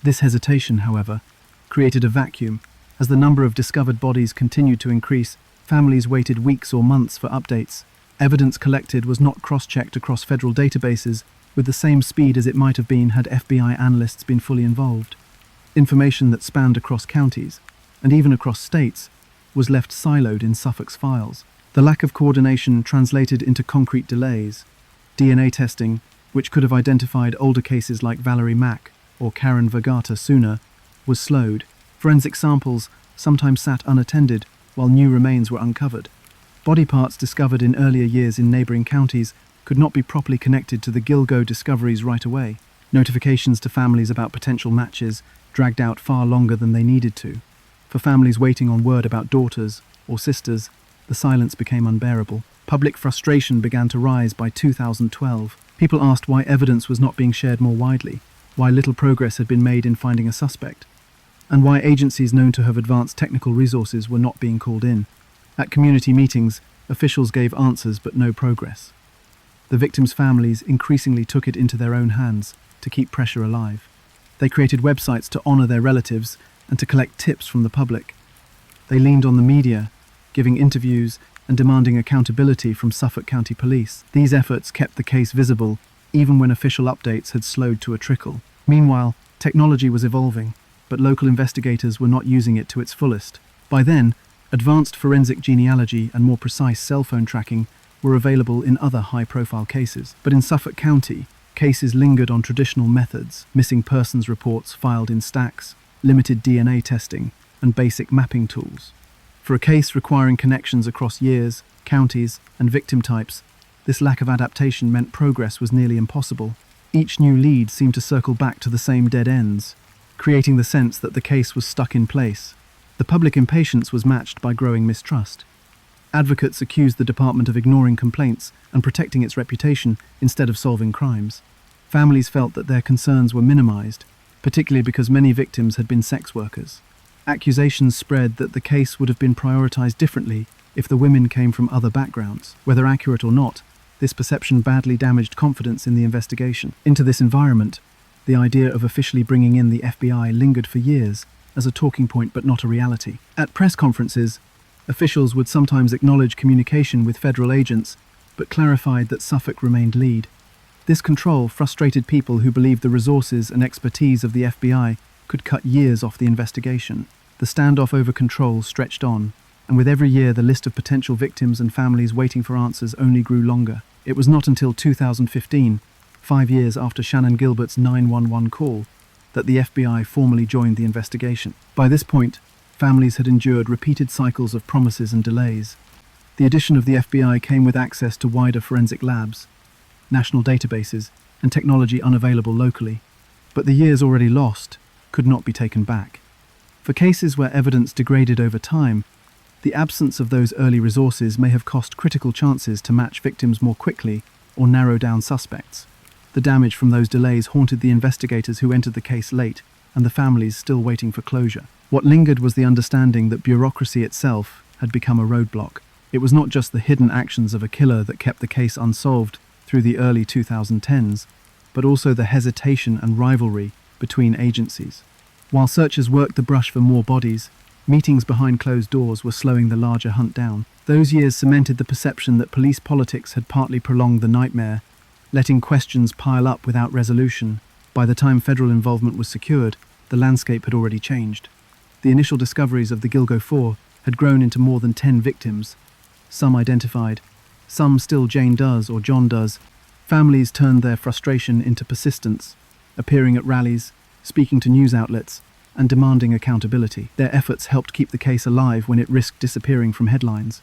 This hesitation, however, created a vacuum. As the number of discovered bodies continued to increase, families waited weeks or months for updates. Evidence collected was not cross-checked across federal databases with the same speed as it might have been had FBI analysts been fully involved. Information that spanned across counties, and even across states, was left siloed in Suffolk's files. The lack of coordination translated into concrete delays. DNA testing, which could have identified older cases like Valerie Mack or Karen Vergata sooner, was slowed. Forensic samples sometimes sat unattended while new remains were uncovered. Body parts discovered in earlier years in neighboring counties could not be properly connected to the Gilgo discoveries right away. Notifications to families about potential matches dragged out far longer than they needed to. For families waiting on word about daughters or sisters, the silence became unbearable. Public frustration began to rise by 2012. People asked why evidence was not being shared more widely, why little progress had been made in finding a suspect, and why agencies known to have advanced technical resources were not being called in. At community meetings, officials gave answers but no progress. The victims' families increasingly took it into their own hands to keep pressure alive. They created websites to honor their relatives and to collect tips from the public. They leaned on the media, giving interviews and demanding accountability from Suffolk County Police. These efforts kept the case visible, even when official updates had slowed to a trickle. Meanwhile, technology was evolving, but local investigators were not using it to its fullest. By then, advanced forensic genealogy and more precise cell phone tracking were available in other high-profile cases. But in Suffolk County, cases lingered on traditional methods: missing persons reports filed in stacks, limited DNA testing, and basic mapping tools. For a case requiring connections across years, counties, and victim types, this lack of adaptation meant progress was nearly impossible. Each new lead seemed to circle back to the same dead ends, creating the sense that the case was stuck in place. The public impatience was matched by growing mistrust. Advocates accused the department of ignoring complaints and protecting its reputation instead of solving crimes. Families felt that their concerns were minimized, particularly because many victims had been sex workers. Accusations spread that the case would have been prioritized differently if the women came from other backgrounds. Whether accurate or not, this perception badly damaged confidence in the investigation. Into this environment, the idea of officially bringing in the FBI lingered for years as a talking point but not a reality. At press conferences, officials would sometimes acknowledge communication with federal agents, but clarified that Suffolk remained lead. This control frustrated people who believed the resources and expertise of the FBI could cut years off the investigation. The standoff over control stretched on, and with every year the list of potential victims and families waiting for answers only grew longer. It was not until 2015 5 years after Shannon Gilbert's 911 call, that the FBI formally joined the investigation. By this point, families had endured repeated cycles of promises and delays. The addition of the FBI came with access to wider forensic labs, national databases, and technology unavailable locally. But the years already lost could not be taken back. For cases where evidence degraded over time, the absence of those early resources may have cost critical chances to match victims more quickly or narrow down suspects. The damage from those delays haunted the investigators who entered the case late and the families still waiting for closure. What lingered was the understanding that bureaucracy itself had become a roadblock. It was not just the hidden actions of a killer that kept the case unsolved through the early 2010s, but also the hesitation and rivalry between agencies. While searchers worked the brush for more bodies, meetings behind closed doors were slowing the larger hunt down. Those years cemented the perception that police politics had partly prolonged the nightmare, letting questions pile up without resolution. By the time federal involvement was secured, the landscape had already changed. The initial discoveries of the Gilgo 4 had grown into more than 10 victims, some identified, some still Jane Does or John Does. Families turned their frustration into persistence, appearing at rallies, speaking to news outlets, and demanding accountability. Their efforts helped keep the case alive when it risked disappearing from headlines.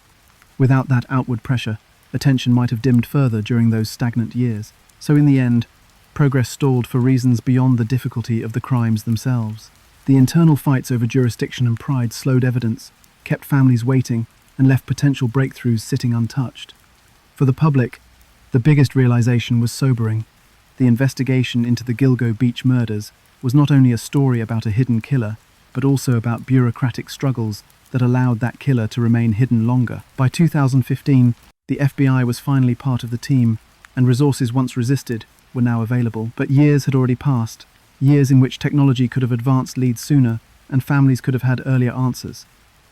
Without that outward pressure, attention might have dimmed further during those stagnant years. So in the end, progress stalled for reasons beyond the difficulty of the crimes themselves. The internal fights over jurisdiction and pride slowed evidence, kept families waiting, and left potential breakthroughs sitting untouched. For the public, the biggest realization was sobering. The investigation into the Gilgo Beach murders was not only a story about a hidden killer, but also about bureaucratic struggles that allowed that killer to remain hidden longer. By 2015, the FBI was finally part of the team, and resources once resisted were now available. But years had already passed, years in which technology could have advanced leads sooner, and families could have had earlier answers.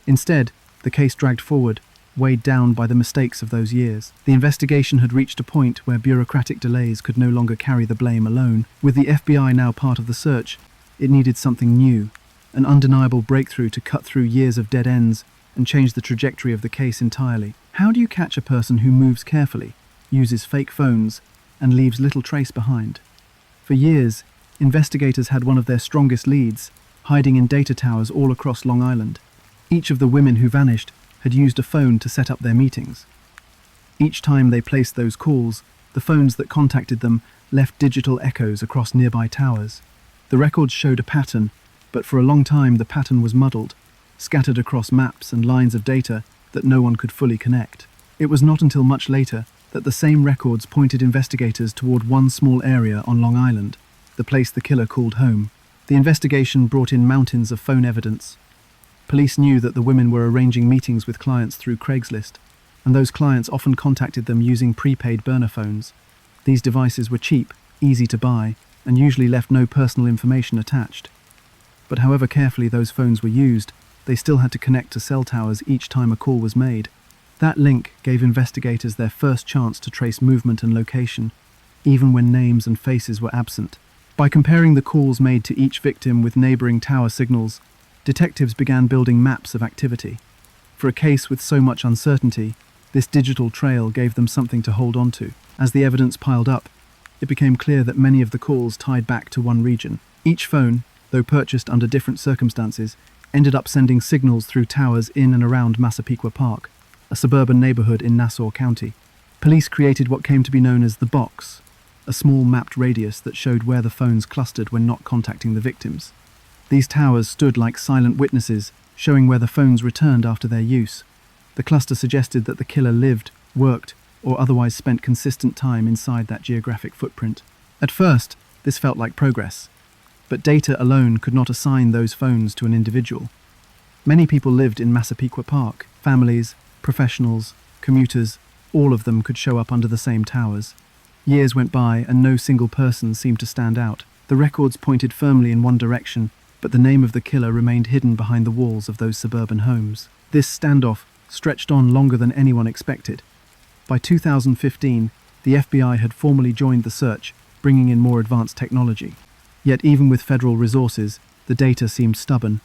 Instead, the case dragged forward, weighed down by the mistakes of those years. The investigation had reached a point where bureaucratic delays could no longer carry the blame alone. With the FBI now part of the search, it needed something new, an undeniable breakthrough to cut through years of dead ends and change the trajectory of the case entirely. How do you catch a person who moves carefully, uses fake phones, and leaves little trace behind? For years, investigators had one of their strongest leads, hiding in data towers all across Long Island. Each of the women who vanished had used a phone to set up their meetings. Each time they placed those calls, the phones that contacted them left digital echoes across nearby towers. The records showed a pattern, but for a long time the pattern was muddled, scattered across maps and lines of data that no one could fully connect. It was not until much later that the same records pointed investigators toward one small area on Long Island, the place the killer called home. The investigation brought in mountains of phone evidence. Police knew that the women were arranging meetings with clients through Craigslist, and those clients often contacted them using prepaid burner phones. These devices were cheap, easy to buy, and usually left no personal information attached. But however carefully those phones were used, they still had to connect to cell towers each time a call was made. That link gave investigators their first chance to trace movement and location, even when names and faces were absent. By comparing the calls made to each victim with neighboring tower signals, detectives began building maps of activity. For a case with so much uncertainty, this digital trail gave them something to hold on to. As the evidence piled up, it became clear that many of the calls tied back to one region. Each phone, though purchased under different circumstances, ended up sending signals through towers in and around Massapequa Park, a suburban neighborhood in Nassau County. Police created what came to be known as the box, a small mapped radius that showed where the phones clustered when not contacting the victims. These towers stood like silent witnesses, showing where the phones returned after their use. The cluster suggested that the killer lived, worked, or otherwise spent consistent time inside that geographic footprint. At first, this felt like progress, but data alone could not assign those phones to an individual. Many people lived in Massapequa Park. Families, professionals, commuters, all of them could show up under the same towers. Years went by and no single person seemed to stand out. The records pointed firmly in one direction, but the name of the killer remained hidden behind the walls of those suburban homes. This standoff stretched on longer than anyone expected. By 2015, the FBI had formally joined the search, bringing in more advanced technology. Yet even with federal resources, the data seemed stubborn.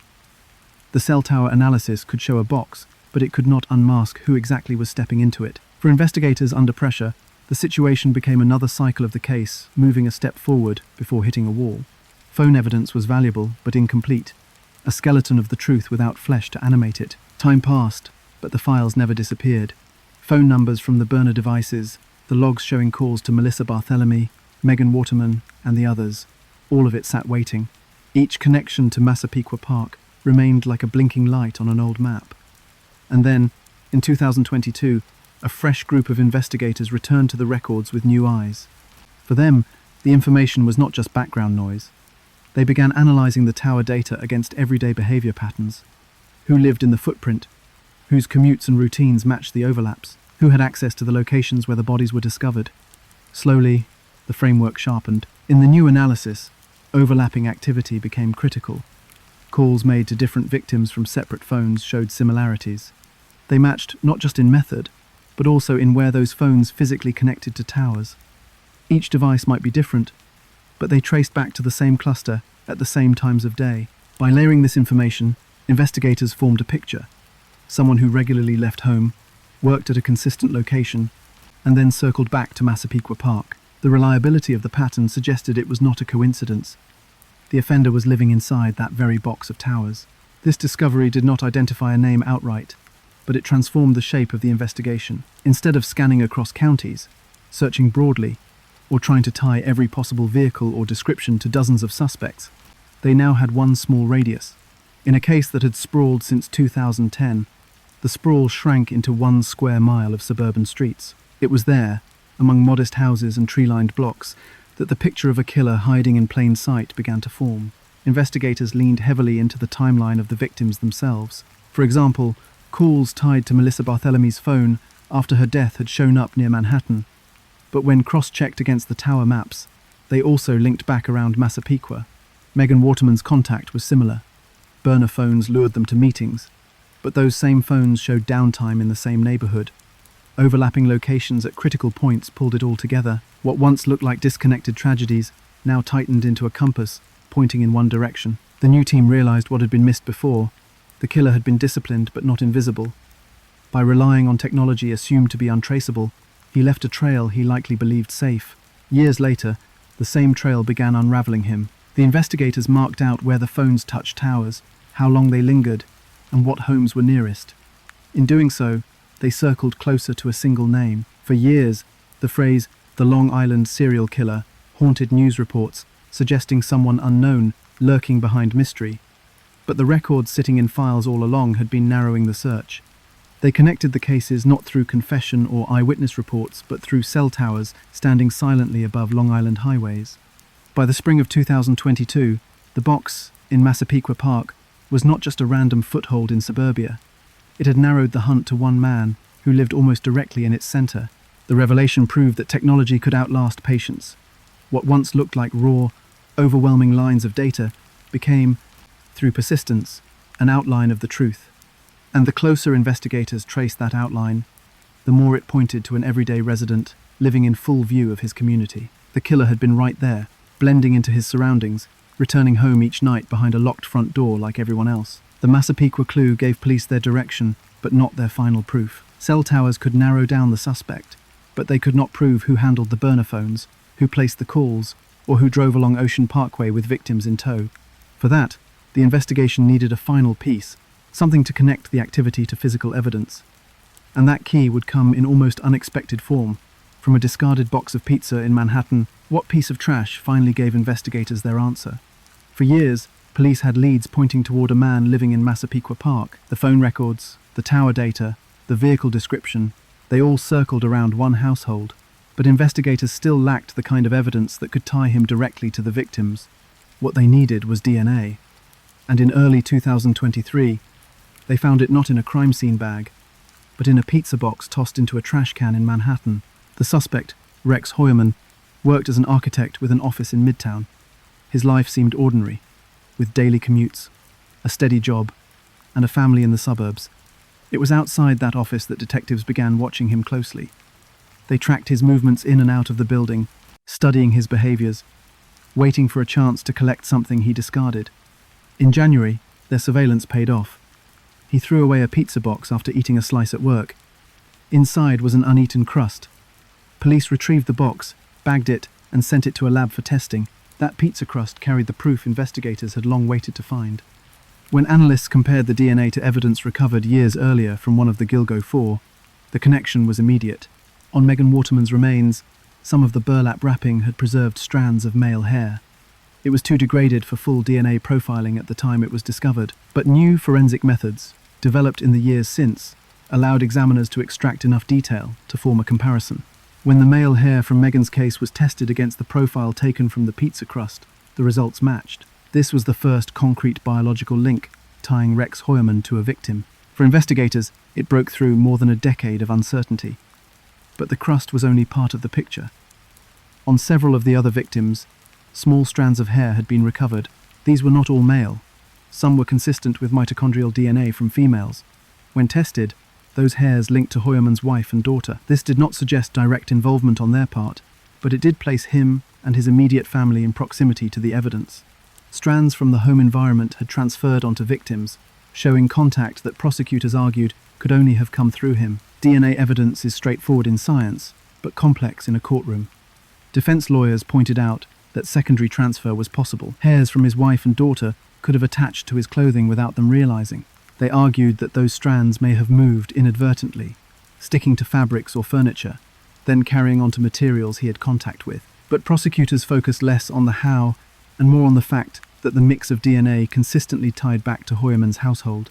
The cell tower analysis could show a box, but it could not unmask who exactly was stepping into it. For investigators under pressure, The situation became another cycle of the case, moving a step forward before hitting a wall. Phone evidence was valuable, but incomplete. A skeleton of the truth without flesh to animate it. Time passed, but the files never disappeared. Phone numbers from the burner devices, the logs showing calls to Melissa Barthelemy, Megan Waterman, and the others. All of it sat waiting. Each connection to Massapequa Park remained like a blinking light on an old map. And then, in 2022, a fresh group of investigators returned to the records with new eyes. For them, the information was not just background noise. They began analysing the tower data against everyday behaviour patterns. Who lived in the footprint? Whose commutes and routines matched the overlaps? Who had access to the locations where the bodies were discovered? Slowly, the framework sharpened. In the new analysis, overlapping activity became critical. Calls made to different victims from separate phones showed similarities. They matched not just in method, but also in where those phones physically connected to towers. Each device might be different, but they traced back to the same cluster at the same times of day. By layering this information, investigators formed a picture. Someone who regularly left home, worked at a consistent location, and then circled back to Massapequa Park. The reliability of the pattern suggested it was not a coincidence. The offender was living inside that very box of towers. This discovery did not identify a name outright, but it transformed the shape of the investigation. Instead of scanning across counties, searching broadly, or trying to tie every possible vehicle or description to dozens of suspects, they now had one small radius. In a case that had sprawled since 2010, the sprawl shrank into 1 square mile of suburban streets. It was there, among modest houses and tree-lined blocks, that the picture of a killer hiding in plain sight began to form. Investigators leaned heavily into the timeline of the victims themselves. For example, calls tied to Melissa Barthelemy's phone after her death had shown up near Manhattan, but when cross-checked against the tower maps, they also linked back around Massapequa. Megan Waterman's contact was similar. Burner phones lured them to meetings, but those same phones showed downtime in the same neighborhood. Overlapping locations at critical points pulled it all together. What once looked like disconnected tragedies now tightened into a compass, pointing in one direction. The new team realized what had been missed before. The killer had been disciplined but not invisible. By relying on technology assumed to be untraceable, he left a trail he likely believed safe. Years later, the same trail began unraveling him. The investigators marked out where the phones touched towers, how long they lingered, and what homes were nearest. In doing so, they circled closer to a single name. For years, the phrase, "the Long Island serial killer," haunted news reports, suggesting someone unknown lurking behind mystery. But the records sitting in files all along had been narrowing the search. They connected the cases not through confession or eyewitness reports, but through cell towers standing silently above Long Island highways. By the spring of 2022, the box in Massapequa Park was not just a random foothold in suburbia. It had narrowed the hunt to one man who lived almost directly in its center. The revelation proved that technology could outlast patience. What once looked like raw, overwhelming lines of data became, through persistence, an outline of the truth. And the closer investigators traced that outline, the more it pointed to an everyday resident living in full view of his community. The killer had been right there, blending into his surroundings, returning home each night behind a locked front door like everyone else. The Massapequa clue gave police their direction, but not their final proof. Cell towers could narrow down the suspect, but they could not prove who handled the burner phones, who placed the calls, or who drove along Ocean Parkway with victims in tow. For that, the investigation needed a final piece, something to connect the activity to physical evidence. And that key would come in almost unexpected form. From a discarded box of pizza in Manhattan, what piece of trash finally gave investigators their answer? For years, police had leads pointing toward a man living in Massapequa Park. The phone records, the tower data, the vehicle description, they all circled around one household. But investigators still lacked the kind of evidence that could tie him directly to the victims. What they needed was DNA. And in early 2023, they found it not in a crime scene bag, but in a pizza box tossed into a trash can in Manhattan. The suspect, Rex Heuermann, worked as an architect with an office in Midtown. His life seemed ordinary, with daily commutes, a steady job, and a family in the suburbs. It was outside that office that detectives began watching him closely. They tracked his movements in and out of the building, studying his behaviors, waiting for a chance to collect something he discarded. In January, their surveillance paid off. He threw away a pizza box after eating a slice at work. Inside was an uneaten crust. Police retrieved the box, bagged it, and sent it to a lab for testing. That pizza crust carried the proof investigators had long waited to find. When analysts compared the DNA to evidence recovered years earlier from one of the Gilgo 4, the connection was immediate. On Megan Waterman's remains, some of the burlap wrapping had preserved strands of male hair. It was too degraded for full DNA profiling at the time it was discovered, but new forensic methods, developed in the years since, allowed examiners to extract enough detail to form a comparison. When the male hair from Megan's case was tested against the profile taken from the pizza crust, the results matched. This was the first concrete biological link tying Rex Heuermann to a victim. For investigators, it broke through more than a decade of uncertainty. But the crust was only part of the picture. On several of the other victims, small strands of hair had been recovered. These were not all male. Some were consistent with mitochondrial DNA from females. When tested, those hairs linked to Heuermann's wife and daughter. This did not suggest direct involvement on their part, but it did place him and his immediate family in proximity to the evidence. Strands from the home environment had transferred onto victims, showing contact that prosecutors argued could only have come through him. DNA evidence is straightforward in science, but complex in a courtroom. Defense lawyers pointed out that secondary transfer was possible. Hairs from his wife and daughter could have attached to his clothing without them realizing. They argued that those strands may have moved inadvertently, sticking to fabrics or furniture, then carrying on to materials he had contact with. But prosecutors focused less on the how and more on the fact that the mix of DNA consistently tied back to Heuermann's household.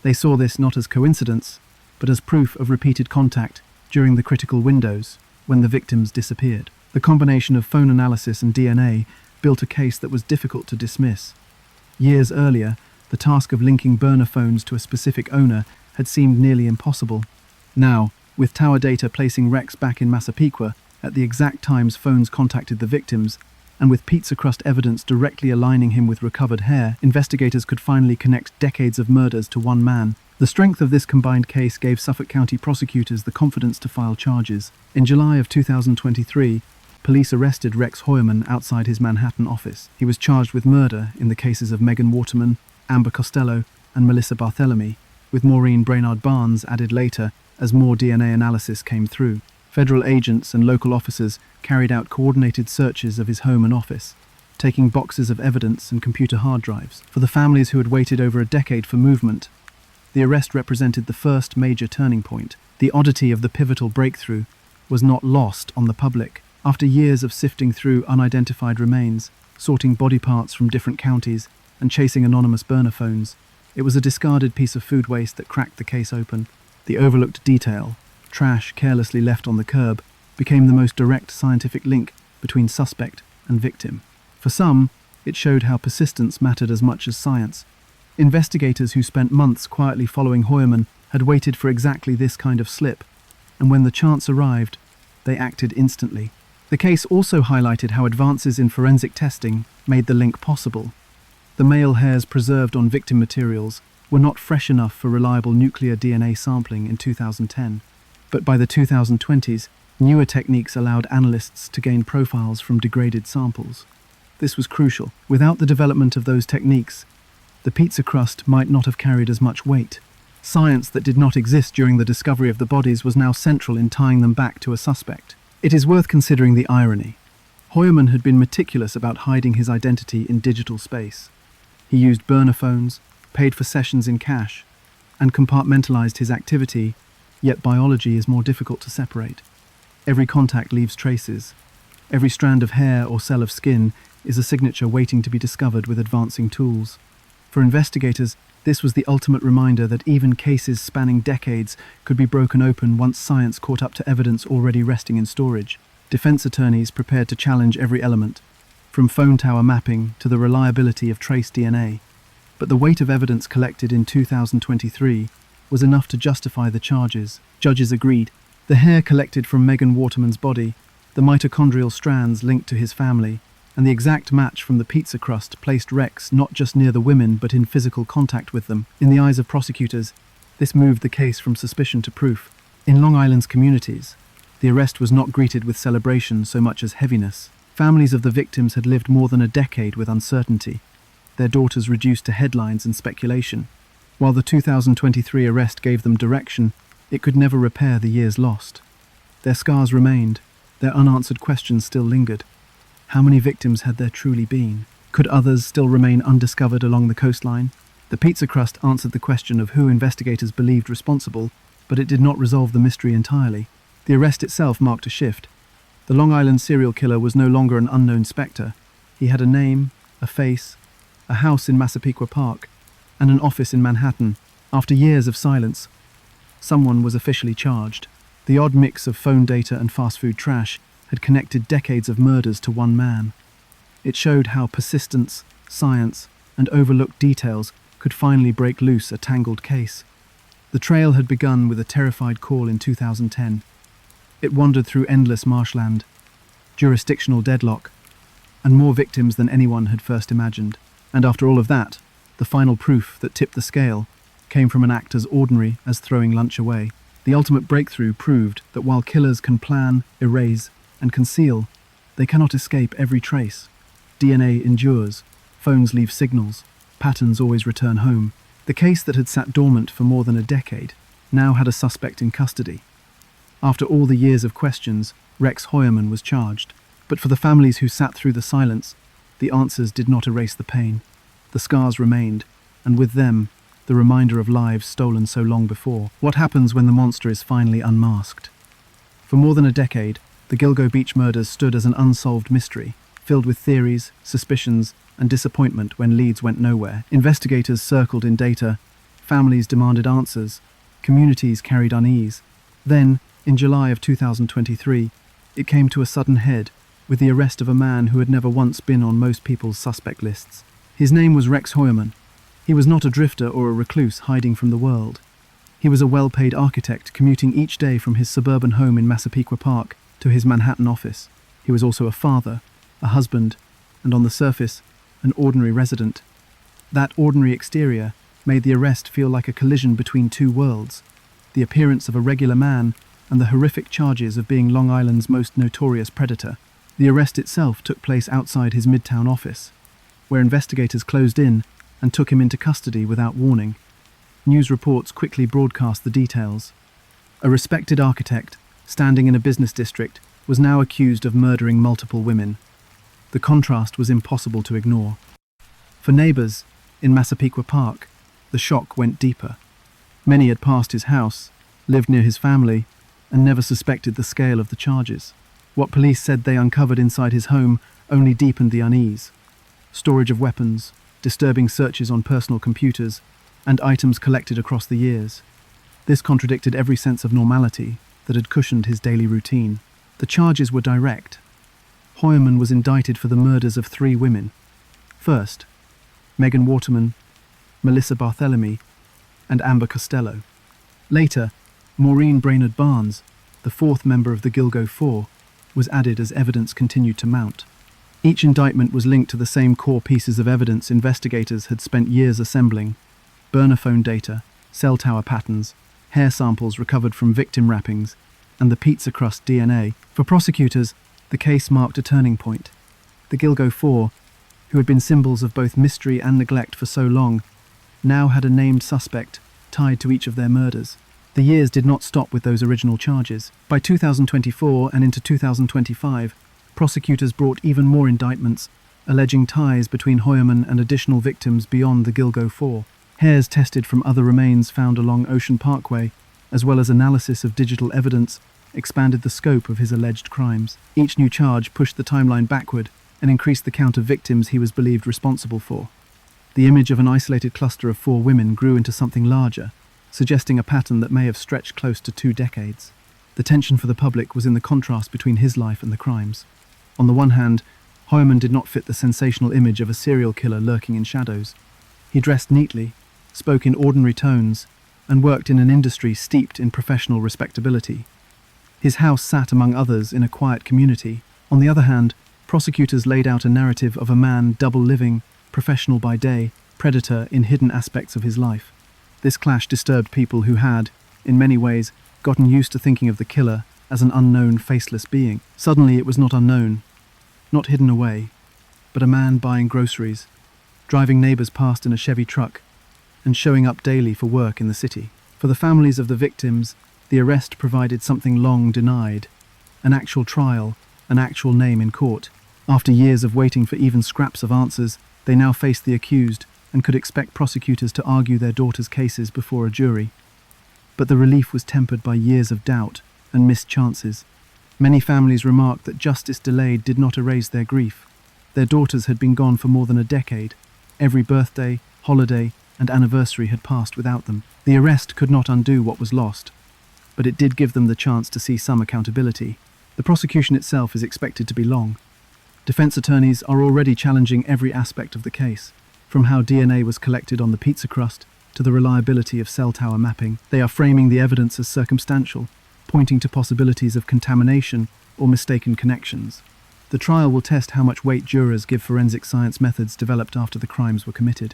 They saw this not as coincidence, but as proof of repeated contact during the critical windows when the victims disappeared. The combination of phone analysis and DNA built a case that was difficult to dismiss. Years earlier, the task of linking burner phones to a specific owner had seemed nearly impossible. Now, with tower data placing Rex back in Massapequa at the exact times phones contacted the victims, and with pizza crust evidence directly aligning him with recovered hair, investigators could finally connect decades of murders to one man. The strength of this combined case gave Suffolk County prosecutors the confidence to file charges. In July of 2023, police arrested Rex Heuermann outside his Manhattan office. He was charged with murder in the cases of Megan Waterman, Amber Costello, and Melissa Barthelemy, with Maureen Brainard Barnes added later as more DNA analysis came through. Federal agents and local officers carried out coordinated searches of his home and office, taking boxes of evidence and computer hard drives. For the families who had waited over a decade for movement, the arrest represented the first major turning point. The oddity of the pivotal breakthrough was not lost on the public. After years of sifting through unidentified remains, sorting body parts from different counties, and chasing anonymous burner phones, it was a discarded piece of food waste that cracked the case open. The overlooked detail, trash carelessly left on the curb, became the most direct scientific link between suspect and victim. For some, it showed how persistence mattered as much as science. Investigators who spent months quietly following Heuermann had waited for exactly this kind of slip, and when the chance arrived, they acted instantly. The case also highlighted how advances in forensic testing made the link possible. The male hairs preserved on victim materials were not fresh enough for reliable nuclear DNA sampling in 2010, but by the 2020s, newer techniques allowed analysts to gain profiles from degraded samples. This was crucial. Without the development of those techniques, the pizza crust might not have carried as much weight. Science that did not exist during the discovery of the bodies was now central in tying them back to a suspect. It is worth considering the irony. Heuermann had been meticulous about hiding his identity in digital space. He used burner phones, paid for sessions in cash, and compartmentalized his activity, yet biology is more difficult to separate. Every contact leaves traces. Every strand of hair or cell of skin is a signature waiting to be discovered with advancing tools. For investigators, this was the ultimate reminder that even cases spanning decades could be broken open once science caught up to evidence already resting in storage. Defense attorneys prepared to challenge every element, from phone tower mapping to the reliability of trace DNA. But the weight of evidence collected in 2023 was enough to justify the charges. Judges agreed. The hair collected from Megan Waterman's body, the mitochondrial strands linked to his family, and the exact match from the pizza crust placed Rex not just near the women but in physical contact with them. In the eyes of prosecutors, this moved the case from suspicion to proof. In Long Island's communities, the arrest was not greeted with celebration so much as heaviness. Families of the victims had lived more than a decade with uncertainty, their daughters reduced to headlines and speculation. While the 2023 arrest gave them direction, it could never repair the years lost. Their scars remained, Their unanswered questions still lingered. How many victims had there truly been? Could others still remain undiscovered along the coastline? The pizza crust answered the question of who investigators believed responsible, but it did not resolve the mystery entirely. The arrest itself marked a shift. The Long Island serial killer was no longer an unknown spectre. He had a name, a face, a house in Massapequa Park, and an office in Manhattan. After years of silence, someone was officially charged. The odd mix of phone data and fast food trash had connected decades of murders to one man. It showed how persistence, science, and overlooked details could finally break loose a tangled case. The trail had begun with a terrified call in 2010. It wandered through endless marshland, jurisdictional deadlock, and more victims than anyone had first imagined. And after all of that, the final proof that tipped the scale came from an act as ordinary as throwing lunch away. The ultimate breakthrough proved that while killers can plan, erase, and conceal, they cannot escape every trace. DNA endures, phones leave signals, patterns always return home. The case that had sat dormant for more than a decade now had a suspect in custody. After all the years of questions, Rex Heuermann was charged. But for the families who sat through the silence, the answers did not erase the pain. The scars remained, and with them, the reminder of lives stolen so long before. What happens when the monster is finally unmasked? For more than a decade, the Gilgo Beach murders stood as an unsolved mystery, filled with theories, suspicions, and disappointment when leads went nowhere. Investigators circled in data, families demanded answers, communities carried unease. Then, in July of 2023, it came to a sudden head, with the arrest of a man who had never once been on most people's suspect lists. His name was Rex Heuermann. He was not a drifter or a recluse hiding from the world. He was a well-paid architect commuting each day from his suburban home in Massapequa Park to his Manhattan office. He was also a father, a husband, and on the surface, an ordinary resident. That ordinary exterior made the arrest feel like a collision between two worlds, the appearance of a regular man and the horrific charges of being Long Island's most notorious predator. The arrest itself took place outside his Midtown office, where investigators closed in and took him into custody without warning. News reports quickly broadcast the details. A respected architect, standing in a business district, was now accused of murdering multiple women. The contrast was impossible to ignore. For neighbors in Massapequa Park, the shock went deeper. Many had passed his house, lived near his family, and never suspected the scale of the charges. What police said they uncovered inside his home only deepened the unease. Storage of weapons, disturbing searches on personal computers, and items collected across the years. This contradicted every sense of normality that had cushioned his daily routine. The charges were direct. Heuermann was indicted for the murders of 3 women. First, Megan Waterman, Melissa Barthelemy, and Amber Costello. Later, Maureen Brainerd Barnes, the 4th member of the Gilgo Four, was added as evidence continued to mount. Each indictment was linked to the same core pieces of evidence investigators had spent years assembling: burner phone data, cell tower patterns, hair samples recovered from victim wrappings, and the pizza crust DNA. For prosecutors, the case marked a turning point. The Gilgo Four, who had been symbols of both mystery and neglect for so long, now had a named suspect tied to each of their murders. The years did not stop with those original charges. By 2024 and into 2025, prosecutors brought even more indictments, alleging ties between Heuermann and additional victims beyond the Gilgo Four. Hairs tested from other remains found along Ocean Parkway, as well as analysis of digital evidence, expanded the scope of his alleged crimes. Each new charge pushed the timeline backward and increased the count of victims he was believed responsible for. The image of an isolated cluster of 4 women grew into something larger, suggesting a pattern that may have stretched close to 2 decades. The tension for the public was in the contrast between his life and the crimes. On the one hand, Heuermann did not fit the sensational image of a serial killer lurking in shadows. He dressed neatly, spoke in ordinary tones, and worked in an industry steeped in professional respectability. His house sat among others in a quiet community. On the other hand, prosecutors laid out a narrative of a man double-living, professional by day, predator in hidden aspects of his life. This clash disturbed people who had, in many ways, gotten used to thinking of the killer as an unknown, faceless being. Suddenly it was not unknown, not hidden away, but a man buying groceries, driving neighbors past in a Chevy truck, and showing up daily for work in the city. For the families of the victims, the arrest provided something long denied: an actual trial, an actual name in court. After years of waiting for even scraps of answers, they now faced the accused and could expect prosecutors to argue their daughters' cases before a jury. But the relief was tempered by years of doubt and missed chances. Many families remarked that justice delayed did not erase their grief. Their daughters had been gone for more than a decade. Every birthday, holiday, and anniversary had passed without them. The arrest could not undo what was lost, but it did give them the chance to see some accountability. The prosecution itself is expected to be long. Defense attorneys are already challenging every aspect of the case, from how DNA was collected on the pizza crust to the reliability of cell tower mapping. They are framing the evidence as circumstantial, pointing to possibilities of contamination or mistaken connections. The trial will test how much weight jurors give forensic science methods developed after the crimes were committed.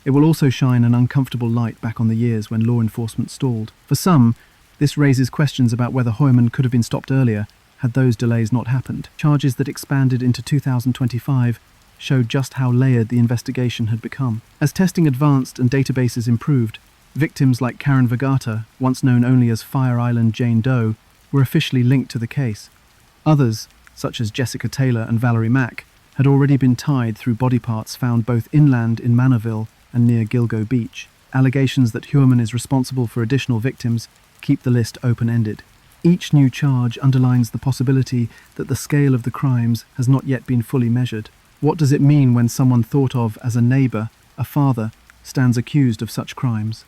It will also shine an uncomfortable light back on the years when law enforcement stalled. For some, this raises questions about whether Heuermann could have been stopped earlier had those delays not happened. Charges that expanded into 2025 showed just how layered the investigation had become. As testing advanced and databases improved, victims like Karen Vergata, once known only as Fire Island Jane Doe, were officially linked to the case. Others, such as Jessica Taylor and Valerie Mack, had already been tied through body parts found both inland in Manorville and near Gilgo Beach. Allegations that Heuermann is responsible for additional victims keep the list open-ended. Each new charge underlines the possibility that the scale of the crimes has not yet been fully measured. What does it mean when someone thought of as a neighbor, a father, stands accused of such crimes?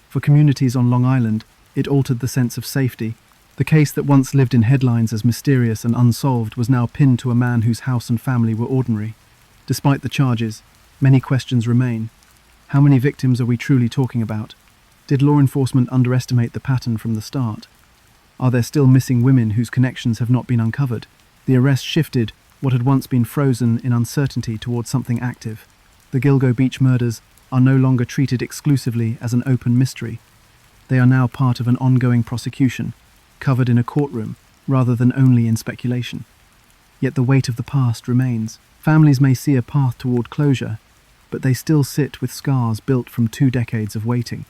For communities on Long Island, it altered the sense of safety. The case that once lived in headlines as mysterious and unsolved was now pinned to a man whose house and family were ordinary. Despite the charges, many questions remain. How many victims are we truly talking about? Did law enforcement underestimate the pattern from the start? Are there still missing women whose connections have not been uncovered? The arrest shifted what had once been frozen in uncertainty towards something active. The Gilgo Beach murders are no longer treated exclusively as an open mystery. They are now part of an ongoing prosecution, covered in a courtroom, rather than only in speculation. Yet the weight of the past remains. Families may see a path toward closure, but they still sit with scars built from 2 decades of waiting.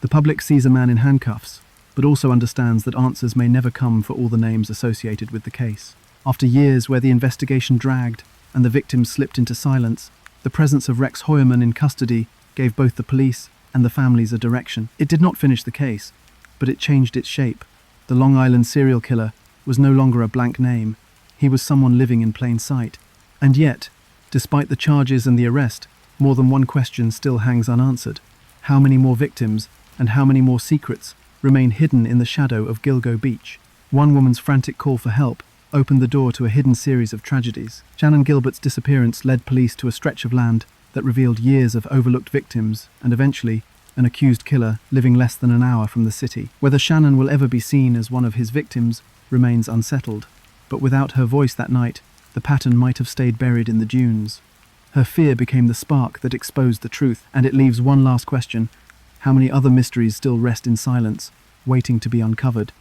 The public sees a man in handcuffs, but also understands that answers may never come for all the names associated with the case. After years where the investigation dragged and the victims slipped into silence, the presence of Rex Heuermann in custody gave both the police and the families a direction. It did not finish the case, but it changed its shape. The Long Island serial killer was no longer a blank name. He was someone living in plain sight. And yet, despite the charges and the arrest, more than one question still hangs unanswered. How many more victims and how many more secrets remain hidden in the shadow of Gilgo Beach? One woman's frantic call for help opened the door to a hidden series of tragedies. Shannon Gilbert's disappearance led police to a stretch of land that revealed years of overlooked victims and eventually an accused killer living less than an hour from the city. Whether Shannon will ever be seen as one of his victims remains unsettled, but without her voice that night, the pattern might have stayed buried in the dunes. Her fear became the spark that exposed the truth, and it leaves one last question. How many other mysteries still rest in silence, waiting to be uncovered?